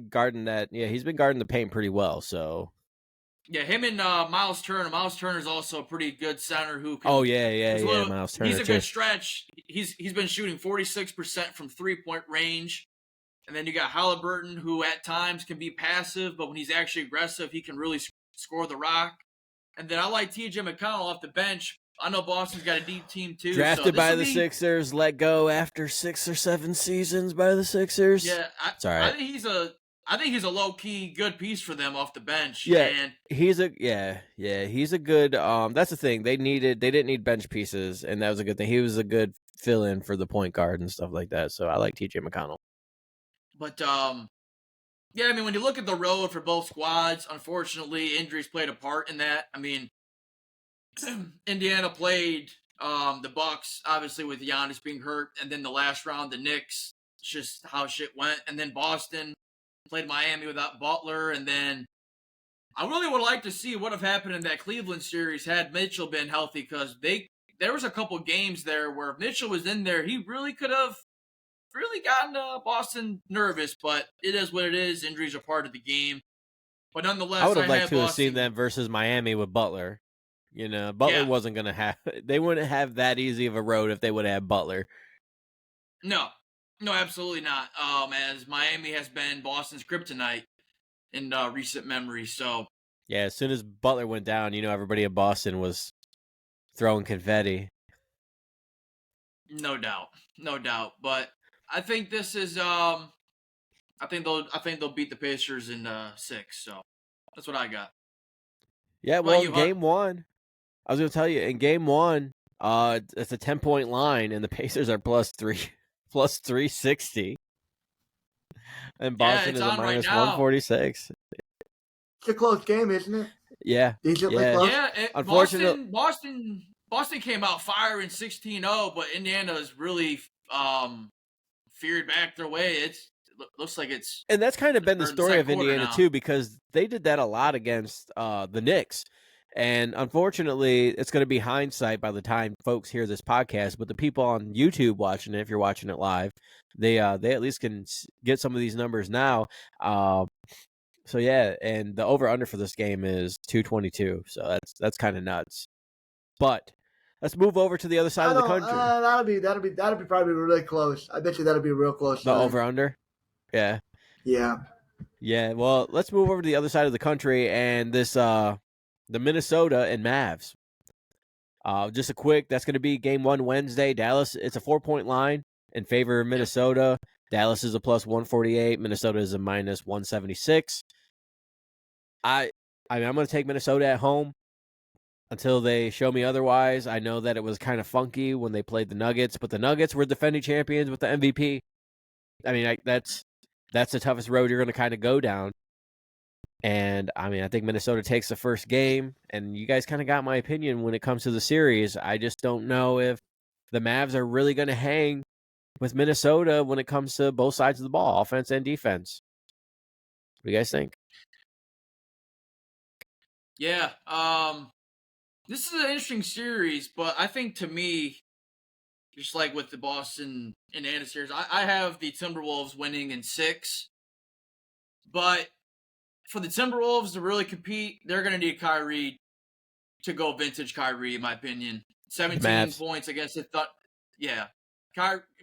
guarding that. Yeah, he's been guarding the paint pretty well. So. Yeah, him and Miles Turner. Miles Turner's also a pretty good center who can. Oh yeah, Miles Turner. He's a good stretch. He's been shooting 46% from 3-point range, and then you got Halliburton, who at times can be passive, but when he's actually aggressive, he can really score the rock. And then I like T.J. McConnell off the bench. I know Boston's got a deep team too. Drafted by the be, Sixers, let go after 6 or 7 seasons by the Sixers. Yeah, I think he's a low key good piece for them off the bench. Yeah, and he's a he's a good. That's the thing, they didn't need bench pieces, and that was a good thing. He was a good fill in for the point guard and stuff like that. So I like TJ McConnell. But yeah, I mean, when you look at the road for both squads, unfortunately, injuries played a part in that. I mean, Indiana played the Bucks, obviously with Giannis being hurt, and then the last round, the Knicks, just how shit went, and then Boston played Miami without Butler, and then I really would like to see what have happened in that Cleveland series had Mitchell been healthy, because there was a couple games there where if Mitchell was in there, he really could have really gotten Boston nervous, but it is what it is. Injuries are part of the game. But nonetheless, I would have liked to have Boston seen them versus Miami with Butler. Butler wasn't going to have – they wouldn't have that easy of a road if they would have had Butler. No, absolutely not. As Miami has been Boston's kryptonite in recent memory. So yeah, as soon as Butler went down, everybody in Boston was throwing confetti. No doubt. But I think this is I think they'll beat the Pacers in 6. So that's what I got. Yeah, well, game 1, I was going to tell you, in game 1, it's a 10-point line, and the Pacers are plus 360. And Boston is a minus 146. It's a close game, isn't it? Yeah. Decently close. Yeah, Unfortunately, Boston came out firing 16-0, but Indiana's really feared back their way. It looks like it's... And that's kind of been the story of Indiana, too, because they did that a lot against the Knicks. And unfortunately, it's going to be hindsight by the time folks hear this podcast. But the people on YouTube watching it, if you're watching it live, they at least can get some of these numbers now. So yeah, and the over/under for this game is 222. So that's kind of nuts. But let's move over to the other side of the country. That'll be probably really close. I bet you that'll be real close. The over/under. Yeah. Yeah. Well, let's move over to the other side of the country and this the Minnesota and Mavs. Just a quick, that's going to be game 1 Wednesday. Dallas, it's a 4-point line in favor of Minnesota. Dallas is a plus 148. Minnesota is a minus 176. I'm going to take Minnesota at home until they show me otherwise. I know that it was kind of funky when they played the Nuggets, but the Nuggets were defending champions with the MVP. I mean, that's the toughest road you're going to kind of go down. And, I think Minnesota takes the first game, and you guys kind of got my opinion when it comes to the series. I just don't know if the Mavs are really going to hang with Minnesota when it comes to both sides of the ball, offense and defense. What do you guys think? Yeah, this is an interesting series, but I think to me, just like with the Boston and Indiana series, I have the Timberwolves winning in 6. But for the Timberwolves to really compete, they're going to need Kyrie to go vintage Kyrie, in my opinion. 17 points against the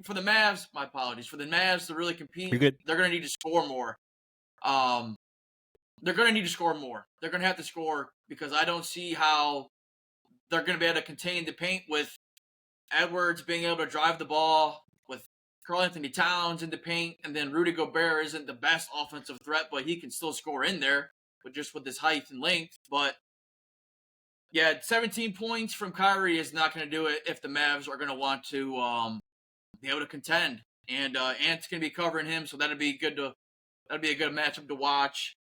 for the Mavs, my apologies. For the Mavs to really compete, they're going to need to score more. They're going to need to score more. They're going to have to score because I don't see how they're going to be able to contain the paint with Edwards being able to drive the ball, with Karl-Anthony Towns in the paint, and then Rudy Gobert isn't the best offensive threat, but he can still score in there with his height and length. But yeah, 17 points from Kyrie is not going to do it if the Mavs are going to want to be able to contend. And Ant's going to be covering him, so that'd be a good matchup to watch.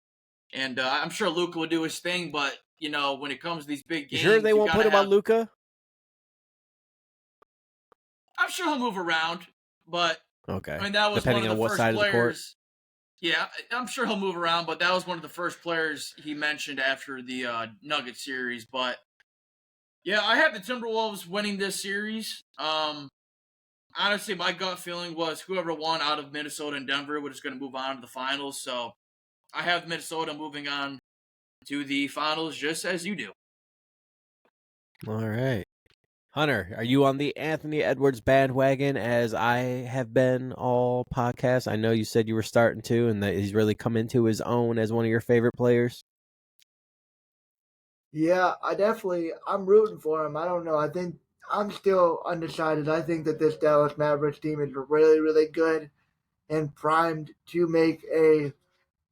And I'm sure Luka will do his thing, but when it comes to these big games, you sure they won't put him on Luka? I'm sure he'll move around, but okay. That was depending one of the on what first side players. Of the court. Yeah, I'm sure he'll move around, but that was one of the first players he mentioned after the Nuggets series. But yeah, I have the Timberwolves winning this series. Honestly, my gut feeling was whoever won out of Minnesota and Denver was going to move on to the finals. So I have Minnesota moving on to the finals just as you do. All right. Hunter, are you on the Anthony Edwards bandwagon as I have been all podcast? I know you said you were starting to and that he's really come into his own as one of your favorite players. Yeah, I'm rooting for him. I don't know. I think I'm still undecided. I think that this Dallas Mavericks team is really, really good and primed to make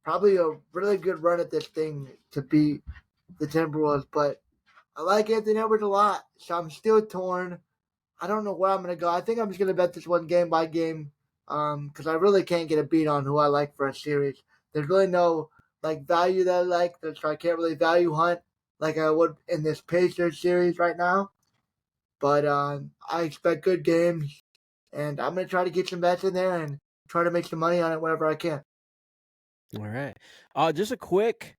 probably a really good run at this thing to beat the Timberwolves. But I like Anthony Edwards a lot, so I'm still torn. I don't know where I'm going to go. I think I'm just going to bet this one game by game because I really can't get a beat on who I like for a series. There's really no value that I like, so I can't really value hunt like I would in this Pacers series right now. But I expect good games, and I'm going to try to get some bets in there and try to make some money on it whenever I can. All right. Just a quick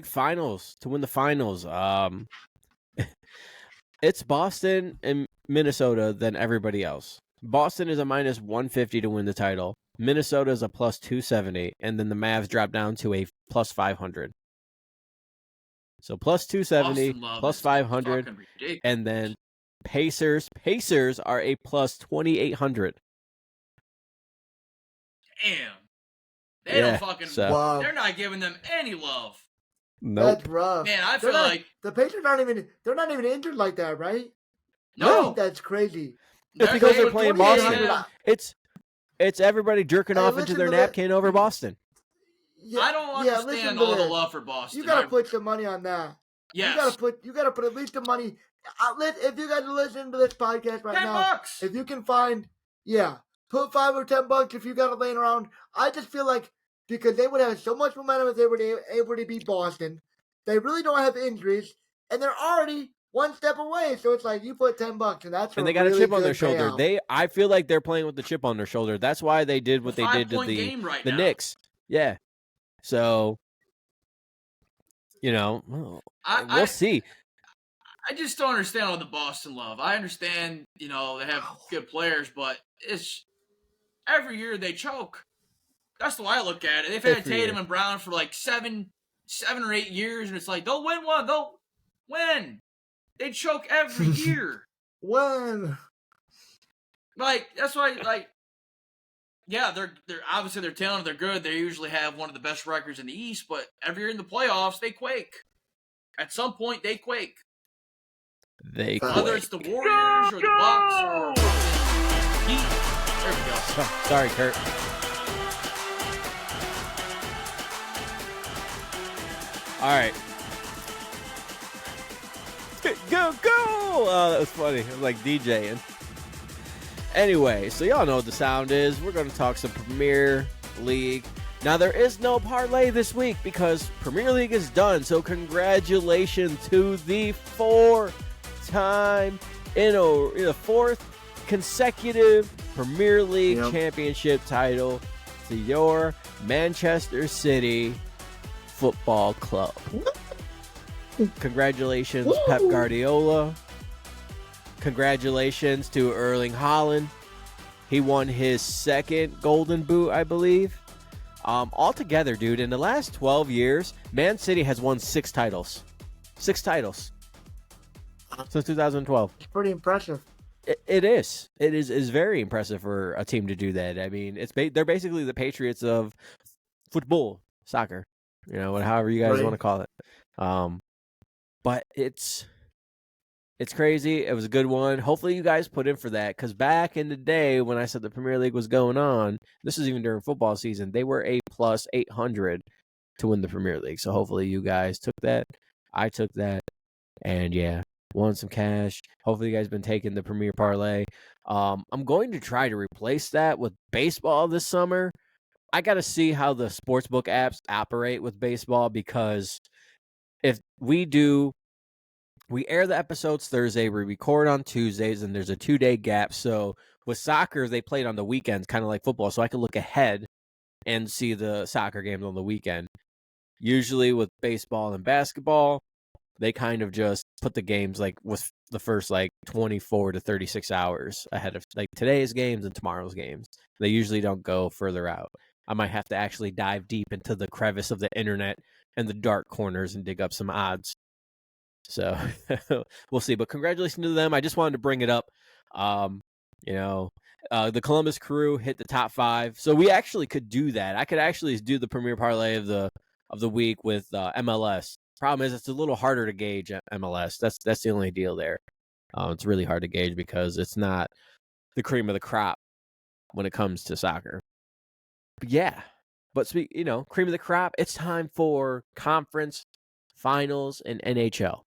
finals to win the finals. It's Boston and Minnesota than everybody else. Boston is a minus 150 to win the title. Minnesota is a plus 270, and then the Mavs drop down to a plus 500. So plus 270, plus 500, and then Pacers are a plus 2,800. Damn. They don't fucking. Wow. They're not giving them any love. Nope. That's rough. Man, I feel like the Pacers they're not even injured like that, right? No. I think that's crazy. It's because they're playing Boston. Yeah. It's everybody jerking off into their napkin over Boston. Yeah, I don't understand all the love for Boston. You gotta put some money on that. Yes. You gotta put at least the money. If you guys are listening to this podcast right now, $10. if you can find, put $5 or $10 if you got it laying around. I just feel like because they would have so much momentum if they were able to beat Boston. They really don't have injuries, and they're already one step away. So it's like you put $10, and that's and they got really a chip on their shoulder. payout. I feel like they're playing with the chip on their shoulder. That's why they did what they did to the Knicks. Yeah. So, we'll see. I just don't understand all the Boston love. I understand, they have good players, but it's every year they choke. That's the way I look at it. They've had Tatum and Brown for like 7 or 8 years, and it's like they'll win one. They'll win. They choke every year. When? That's why. Yeah, they're obviously they're talented. They're good. They usually have one of the best records in the East, but every year in the playoffs they quake. At some point they quake. Whether it's the Warriors or the Bucks or Heat. There we go. Sorry, Kurt. All right. Go! Oh, that was funny. It was like DJing. Anyway, so y'all know what the sound is. We're going to talk some Premier League. Now, there is no parlay this week because Premier League is done. So congratulations to the fourth consecutive Premier League championship title to your Manchester City Football Club. Congratulations, Pep Guardiola. Congratulations to Erling Haaland. He won his second Golden Boot, I believe. Altogether, dude, in the last 12 years, Man City has won 6 titles. 6 titles. Since 2012. It's pretty impressive. It is. It is very impressive for a team to do that. I mean, they're basically the Patriots of football, soccer. However you guys want to call it. But it's crazy. It was a good one. Hopefully you guys put in for that because back in the day when I said the Premier League was going on, this was even during football season, they were a plus 800 to win the Premier League. So hopefully you guys took that. I took that. And won some cash. Hopefully you guys been taking the Premier Parlay. I'm going to try to replace that with baseball this summer. I got to see how the sportsbook apps operate with baseball because if we air the episodes Thursday, we record on Tuesdays, and there's a 2-day gap. So with soccer, they played on the weekends, kind of like football. So I can look ahead and see the soccer games on the weekend. Usually with baseball and basketball, they kind of just put the games with the first 24 to 36 hours ahead of today's games and tomorrow's games. They usually don't go further out. I might have to actually dive deep into the crevice of the internet and the dark corners and dig up some odds. So we'll see. But congratulations to them. I just wanted to bring it up. The Columbus Crew hit the top 5. So we actually could do that. I could actually do the Premier Parlay of the week with MLS. Problem is, it's a little harder to gauge at MLS. That's the only deal there. It's really hard to gauge because it's not the cream of the crop when it comes to soccer. But yeah, cream of the crop. It's time for conference finals and NHL,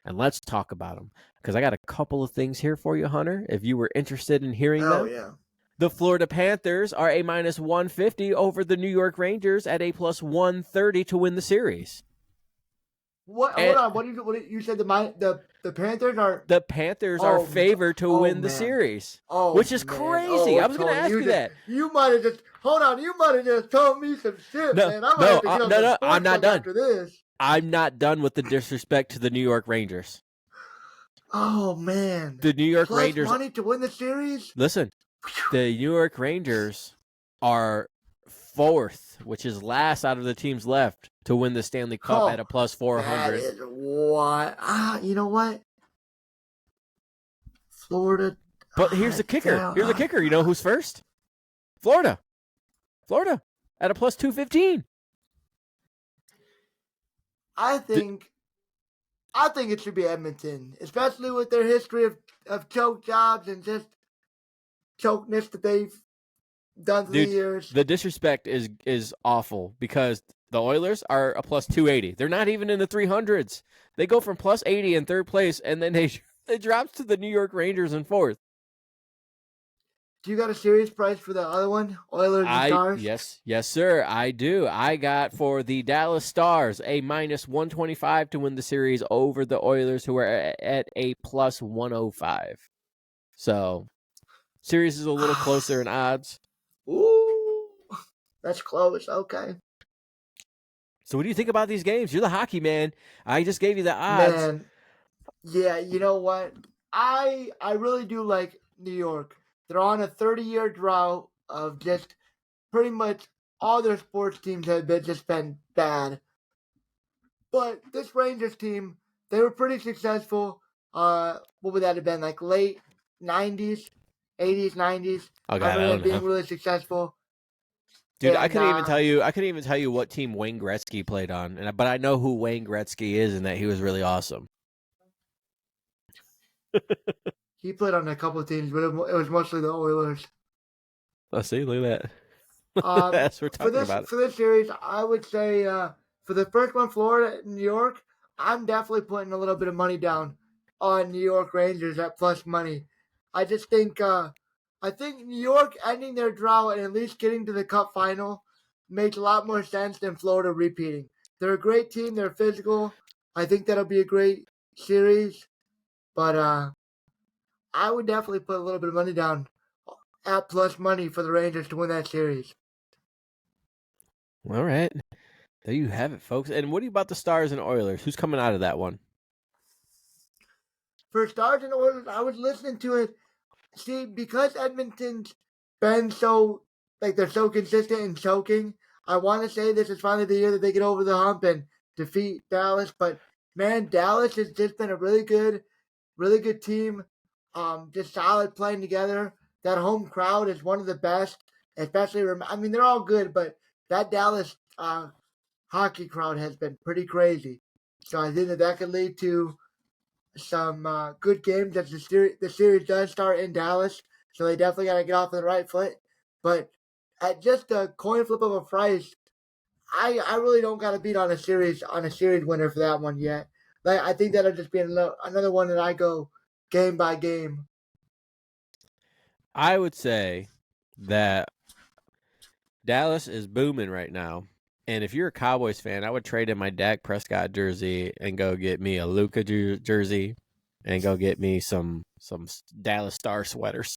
and let's talk about them because I got a couple of things here for you, Hunter. If you were interested in hearing them, yeah. the Florida Panthers are a -150 over the New York Rangers at a +130 to win the series. What? And- Hold on. What you said? The Panthers are. The Panthers are favored to win the series, which is crazy. I was going to ask you that. You might have just hold on. You might have just told me some shit, man. I might have to get on the I'm not done. After this. I'm not done with the disrespect to the New York Rangers. Oh man, The New York Plus Rangers. money to win the series. Listen, the New York Rangers are 4th, which is last out of the teams left to win the Stanley Cup at a +400. That is what? You know what? Florida. But here's the kicker. Damn. Here's the kicker. You know who's first? Florida. Florida at a +215. I think it should be Edmonton, especially with their history of choke jobs and just chokeness that they've done through the years. The disrespect is awful because the Oilers are a +280. They're not even in the 300s. They go from +80 in 3rd place, and then they drops to the New York Rangers in 4th. Do you got a series price for the other one, Oilers and Stars? Yes, sir, I do. I got for the Dallas Stars a -125 to win the series over the Oilers, who are at a +105. So, series is a little closer in odds. Ooh, that's close. Okay. So, what do you think about these games? You're the hockey man. I just gave you the odds. Man, yeah, you know what? I really do like New York. They're on a 30-year drought of just pretty much all their sports teams have been bad. But this Rangers team, they were pretty successful. What would that have been? Like late 90s, 80s, 90s. Oh God, I remember don't them being know. really successful. Dude, And, I couldn't even tell you. I couldn't even tell you what team Wayne Gretzky played on, but I know who Wayne Gretzky is and that he was really awesome. He played on a couple of teams, but it was mostly the Oilers. Let's see. Look at that. Um, That's what we're talking about. For this series, I would say for the first one, Florida and New York, I'm definitely putting a little bit of money down on New York Rangers at plus money. I just think New York ending their drought and at least getting to the Cup final makes a lot more sense than Florida repeating. They're a great team. They're physical. I think that'll be a great series. But I would definitely put a little bit of money down at plus money for the Rangers to win that series. All right. There you have it, folks. And what do you about the Stars and Oilers? Who's coming out of that one? For Stars and Oilers, I was listening to it. See, because Edmonton's been they're so consistent in choking, I want to say this is finally the year that they get over the hump and defeat Dallas. But, man, Dallas has just been a really good team. Just solid playing together. That home crowd is one of the best, especially, they're all good, but that Dallas hockey crowd has been pretty crazy. So I think that could lead to some good games as the series does start in Dallas. So they definitely got to get off on the right foot. But at just a coin flip of a price, I really don't got to beat on a series winner for that one yet. I think that'll just be another one that I go game by game. I would say that Dallas is booming right now. And if you're a Cowboys fan, I would trade in my Dak Prescott jersey and go get me a Luka jersey and go get me some Dallas Star sweaters.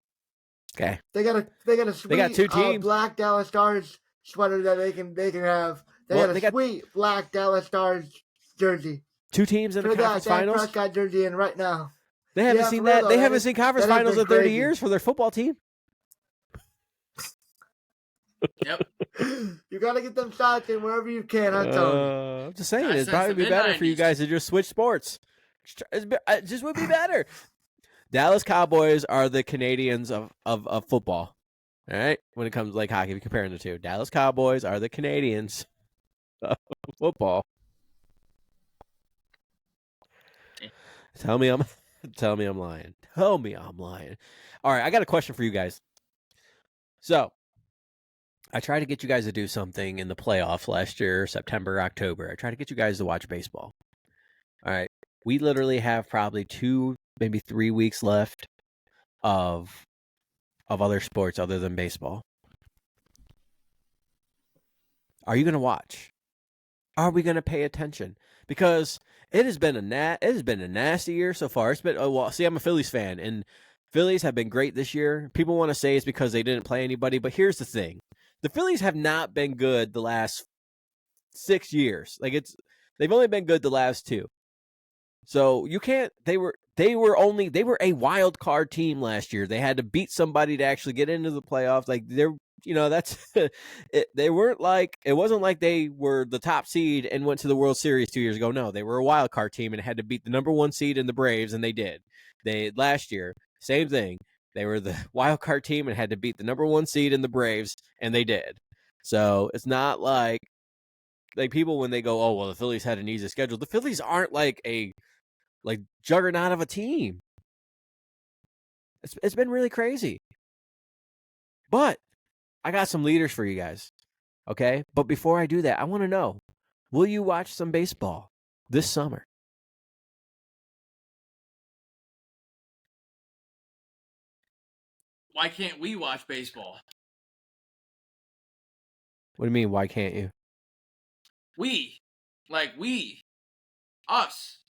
Okay. They got a sweet two teams. Black Dallas Stars sweater that they can have. They got sweet black Dallas Stars jersey. 2 teams in the conference finals. Dak Prescott jersey in right now. They haven't seen that. They haven't seen conference finals in 30 years for their football team. Yep. You got to get them shots in wherever you can. I'm just saying, it'd probably be better for you guys to just switch sports. It just would be better. Dallas Cowboys are the Canadians of football. All right? When it comes to hockey, if you're comparing the two. Dallas Cowboys are the Canadians of football. Tell me I'm lying. Tell me I'm lying. All right, I got a question for you guys. So, I tried to get you guys to do something in the playoffs last year, September, October. I tried to get you guys to watch baseball. All right. We literally have probably 2, maybe 3 weeks left of other sports other than baseball. Are you going to watch? Are we going to pay attention? Because it has been a nasty year so far. It's been I'm a Phillies fan, and Phillies have been great this year. People want to say it's because they didn't play anybody, but here's the thing: the Phillies have not been good the last 6 years. They've only been good the last 2. So you can't. They were a wild card team last year. They had to beat somebody to actually get into the playoffs. That's they weren't like, it wasn't like they were the top seed and went to the World Series 2 years ago. No, they were a wild card team and had to beat the number 1 seed in the Braves, and they did. Last year, same thing. They were the wild card team and had to beat the number 1 seed in the Braves, and they did. So it's not like people when they go, oh well, the Phillies had an easy schedule. The Phillies aren't like a juggernaut of a team. It's been really crazy. But I got some leaders for you guys. Okay? But before I do that, I want to know, will you watch some baseball this summer? Why can't we watch baseball? What do you mean, why can't you?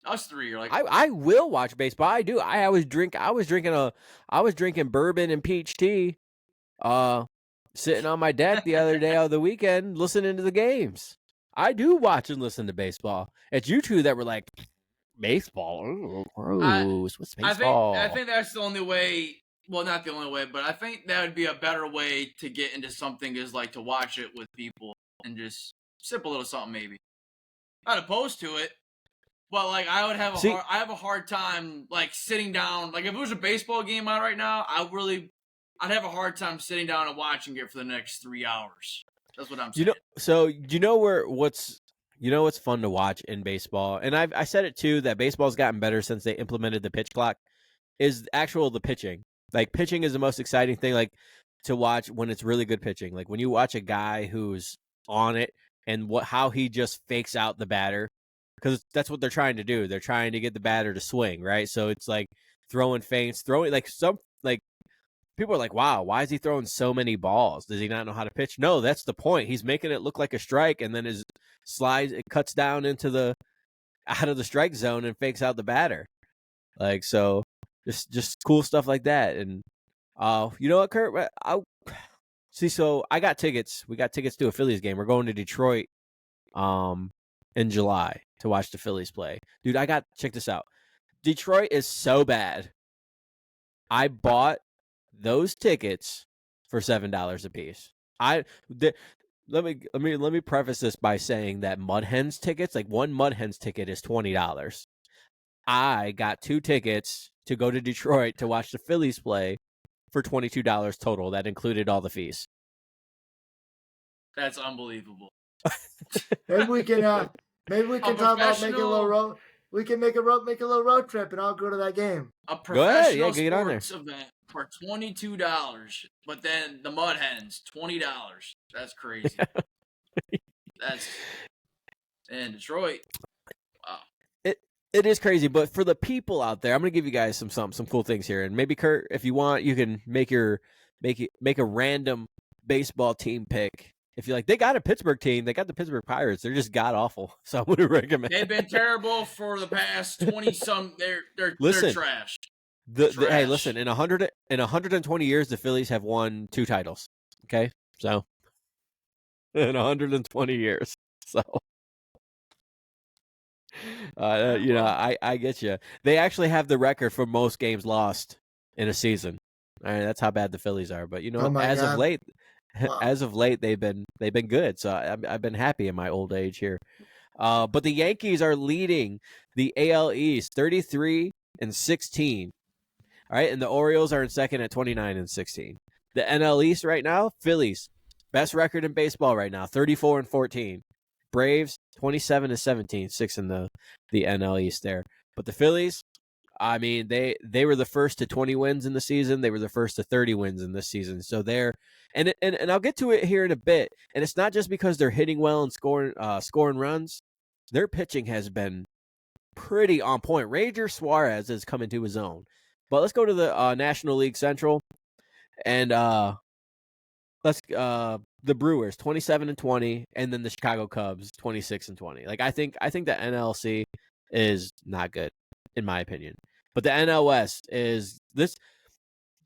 Us three are like, I will watch baseball. I do. I was drinking bourbon and peach tea sitting on my deck the other day of the weekend listening to the games. I do watch and listen to baseball. It's you two that were like, baseball. Ooh, gross. What's baseball? I think that's the only way. Well, not the only way, but I think that would be a better way to get into something is like to watch it with people and just sip a little something maybe. Not opposed to it, but like I would have I have a hard time like sitting down. Like if it was a baseball game on right now, I'd have a hard time sitting down and watching it for the next 3 hours. That's what I'm saying. What's fun to watch in baseball, and I said it too, that baseball's gotten better since they implemented the pitch clock, is the pitching. Like pitching is the most exciting thing, like to watch when it's really good pitching. Like when you watch a guy who's on it and how he just fakes out the batter, because that's what they're trying to do. They're trying to get the batter to swing, right? So it's like throwing feints, people are like, wow, why is he throwing so many balls? Does he not know how to pitch? No, that's the point. He's making it look like a strike, and then his slides, it cuts down out of the strike zone and fakes out the batter. Like, so just cool stuff like that. And you know what, Kurt? So I got tickets. We got tickets to a Phillies game. We're going to Detroit in July to watch the Phillies play. Dude, check this out. Detroit is so bad. I bought those tickets for $7 a piece. Let me preface this by saying that Mud Hens tickets, like one Mud Hens ticket is $20. I got 2 tickets to go to Detroit to watch the Phillies play for $22 total. That included all the fees. That's unbelievable. Maybe we can talk about making a little road. We can make a little road trip, and I'll go to that game. A professional get on there. sports event for $22, but then the Mud Hens $20. That's crazy. That's in Detroit. Wow. It is crazy, but for the people out there, I'm going to give you guys some cool things here, and maybe Kurt, if you want, you can make a random baseball team pick. If you like, they got a Pittsburgh team, they got the Pittsburgh Pirates. They're just god awful, so I would recommend. They've been terrible for the past 20-some. They're trash. Hey, listen, in 120 years, the Phillies have won 2 titles. Okay, so in 120 years, so. I get you. They actually have the record for most games lost in a season. All right, that's how bad the Phillies are. But as of late, they've been good. So I've been happy in my old age here. But the Yankees are leading the AL East 33-16. All right, and the Orioles are in second at 29-16. The NL East right now, Phillies, best record in baseball right now, 34-14. Braves 27-17, 6 in the NL East there. But the Phillies, I mean, they were the first to 20 wins in the season. They were the first to 30 wins in this season. So they're and I'll get to it here in a bit. And it's not just because they're hitting well and scoring runs. Their pitching has been pretty on point. Ranger Suarez has come into his own. But let's go to the National League Central, and let's the Brewers 27-20, and then the Chicago Cubs 26-20. Like I think the NLC is not good in my opinion, but the NL West is this.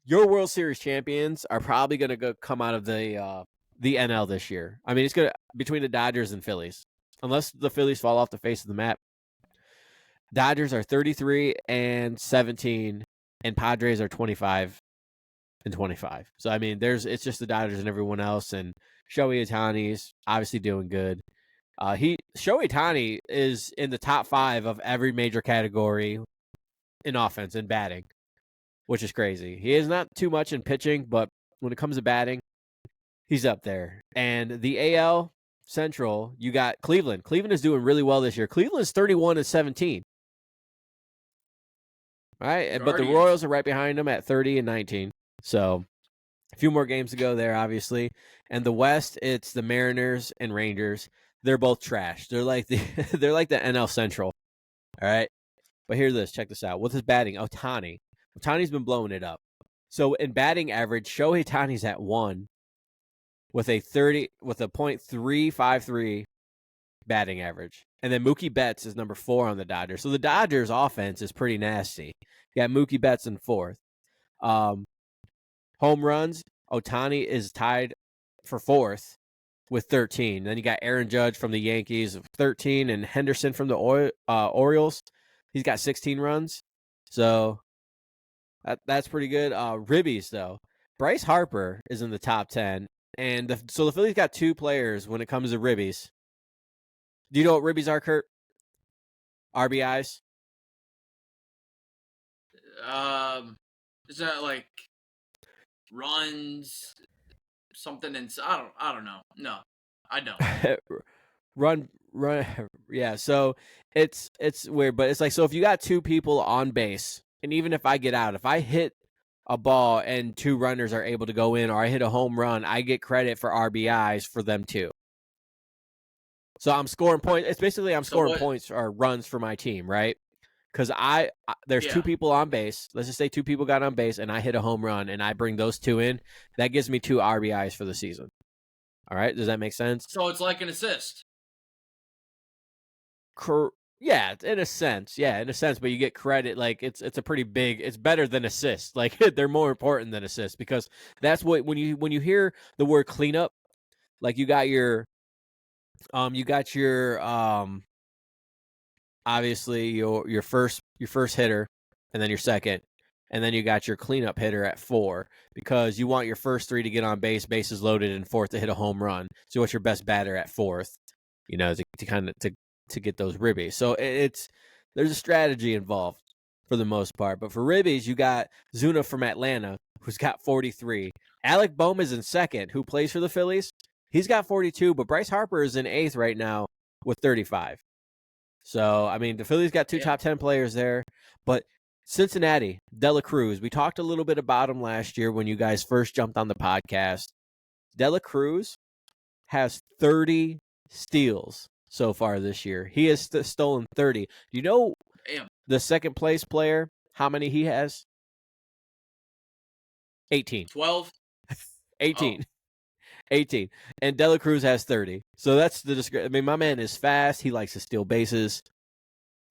Your World Series champions are probably going to come out of the NL this year. I mean, it's going to between the Dodgers and Phillies, unless the Phillies fall off the face of the map. Dodgers are 33-17, and Padres are 25-25. So I mean, it's just the Dodgers and everyone else, and Shohei Ohtani's obviously doing good. Shohei Ohtani is in the top 5 of every major category in offense and batting, which is crazy. He is not too much in pitching, but when it comes to batting, he's up there. And the AL Central, you got Cleveland. Cleveland is doing really well this year. Cleveland's 31-17. All right, but the Royals are right behind them at 30-19. So a few more games to go there, obviously. And the West, it's the Mariners and Rangers. They're both trash. They're like the NL Central. All right. But hear this. Check this out. With his batting, Ohtani's been blowing it up. So in batting average, Shohei Ohtani's at 1 with a .353 batting average. And then Mookie Betts is number 4 on the Dodgers. So the Dodgers offense is pretty nasty. You got Mookie Betts in 4th. Home runs, Ohtani is tied for 4th with 13. Then you got Aaron Judge from the Yankees of 13 and Henderson from the Orioles. He's got 16 runs. So that's pretty good. Ribbies, though. Bryce Harper is in the top 10. And so the Phillies got 2 players when it comes to ribbies. Do you know what ribbies are, Kurt? RBIs? Is that like runs something I don't know. No, I don't. run yeah, so it's weird, but it's like, so if you got 2 people on base, and even if I get out, if I hit a ball and 2 runners are able to go in, or I hit a home run, I get credit for RBIs for them too. So I'm scoring points. It's basically I'm scoring points or runs for my team, right? Because there's 2 people on base. Let's just say 2 people got on base, and I hit a home run, and I bring those 2 in. That gives me 2 RBIs for the season. All right, does that make sense? So it's like an assist. Yeah, in a sense, but you get credit. Like it's a pretty big. It's better than assist. Like they're more important than assist, because that's what when you hear the word cleanup, like you got your obviously your first hitter, and then your second, and then you got your cleanup hitter at 4, because you want your first 3 to get on base, bases loaded, and 4th to hit a home run. So what's your best batter at 4th? You know, to get those ribbies. So there's a strategy involved for the most part. But for ribbies, you got Zuna from Atlanta, who's got 43. Alec Bohm is in 2nd, who plays for the Phillies. He's got 42, but Bryce Harper is in 8th right now with 35. So, I mean, the Phillies got 2 top 10 players there. But Cincinnati, Dela Cruz, we talked a little bit about him last year when you guys first jumped on the podcast. Dela Cruz has 30 steals so far this year. He has stolen 30. Do you know the second place player, how many he has? 18. 12? 18. Oh. 18. And Dela Cruz has 30. So that's the description. I mean, my man is fast. He likes to steal bases,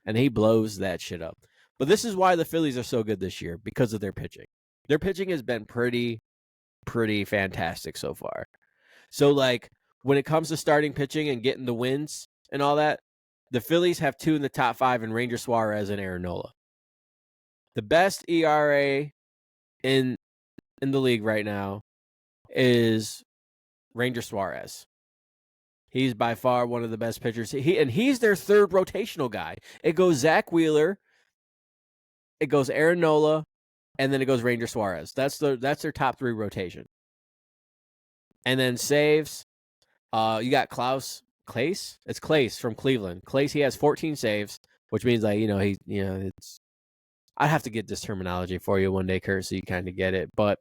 and he blows that shit up. But this is why the Phillies are so good this year, because of their pitching. Their pitching has been pretty fantastic so far. So, like, when it comes to starting pitching and getting the wins and all that, the Phillies have 2 in the top 5 in Ranger Suarez and Aaron Nola. The best ERA in the league right now is Ranger Suarez. He's by far one of the best pitchers. He's their 3rd rotational guy. It goes Zach Wheeler, it goes Aaron Nola, and then it goes Ranger Suarez. That's their top 3 rotation. And then saves, you got Clase. It's Clase from Cleveland. Clase, he has 14 saves, which means, like, it's I'd have to get this terminology for you one day, Kurt, so you kind of get it. But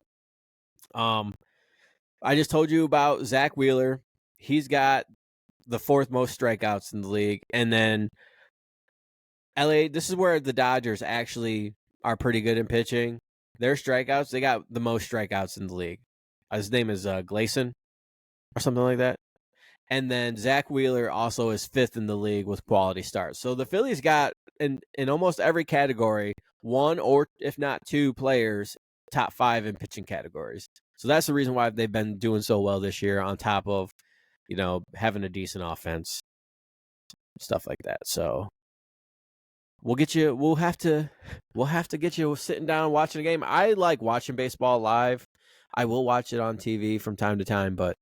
I just told you about Zach Wheeler. He's got the 4th most strikeouts in the league. And then LA, this is where the Dodgers actually are pretty good in pitching. Their strikeouts, they got the most strikeouts in the league. His name is Gleason or something like that. And then Zach Wheeler also is 5th in the league with quality starts. So the Phillies got, in almost every category, 1 or if not 2 players top 5 in pitching categories. So that's the reason why they've been doing so well this year, on top of, having a decent offense, stuff like that. So we'll have to get you sitting down and watching a game. I like watching baseball live. I will watch it on TV from time to time, but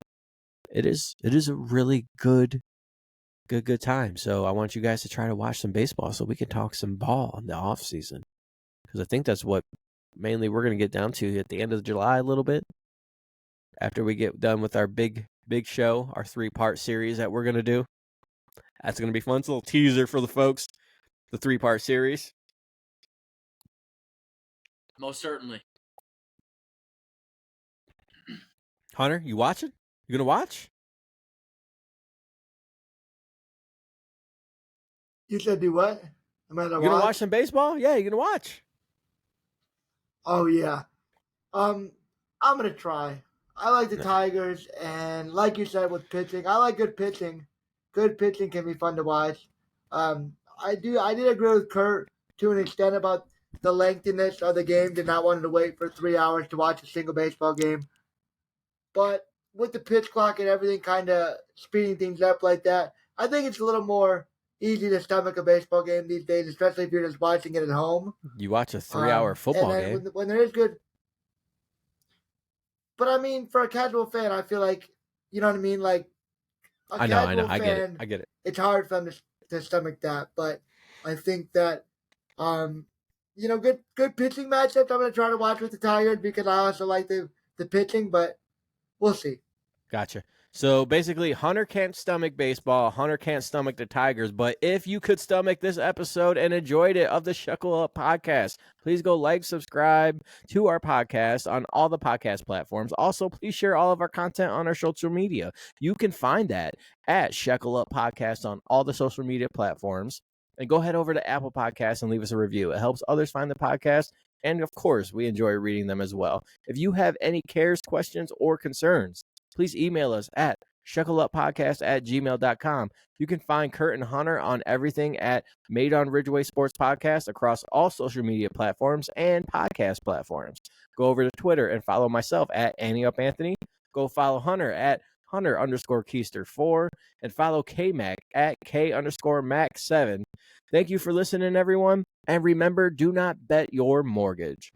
it is a really good time. So I want you guys to try to watch some baseball so we can talk some ball in the off season, because I think that's what mainly we're going to get down to at the end of July a little bit, after we get done with our big show, our 3-part series that we're going to do. That's going to be fun. It's a little teaser for the folks, the 3-part series. Most certainly. Hunter, you watching? You going to watch? You said do what? You going to watch some baseball? Yeah, you going to watch? Oh, yeah. I'm going to try. I like the Tigers, and like you said with pitching, I like good pitching. Good pitching can be fun to watch. I did agree with Kurt to an extent about the lengthiness of the game, did not want to wait for 3 hours to watch a single baseball game. But with the pitch clock and everything kind of speeding things up like that, I think it's a little more easy to stomach a baseball game these days, especially if you're just watching it at home. You watch a 3-hour football game. When there is good. But I mean, for a casual fan, I feel like, you know what I mean? Like, I know. I get it. It's hard for them to stomach that. But I think that, good pitching matchups I'm going to try to watch with the Tigers, because I also like the pitching, but we'll see. Gotcha. So basically, Hunter can't stomach baseball. Hunter can't stomach the Tigers. But if you could stomach this episode and enjoyed it of the Shuckle Up podcast, please go like, subscribe to our podcast on all the podcast platforms. Also, please share all of our content on our social media. You can find that at Shuckle Up Podcast on all the social media platforms. And go head over to Apple Podcasts and leave us a review. It helps others find the podcast. And of course, we enjoy reading them as well. If you have any cares, questions, or concerns, please email us at shucklepodcast@gmail.com. You can find Kurt and Hunter on everything at Made on Ridgeway Sports Podcast across all social media platforms and podcast platforms. Go over to Twitter and follow myself at AnnieUpAnthony. Go follow Hunter at Hunter_Keister4 and follow KMac at K_Mac7. Thank you for listening, everyone. And remember, do not bet your mortgage.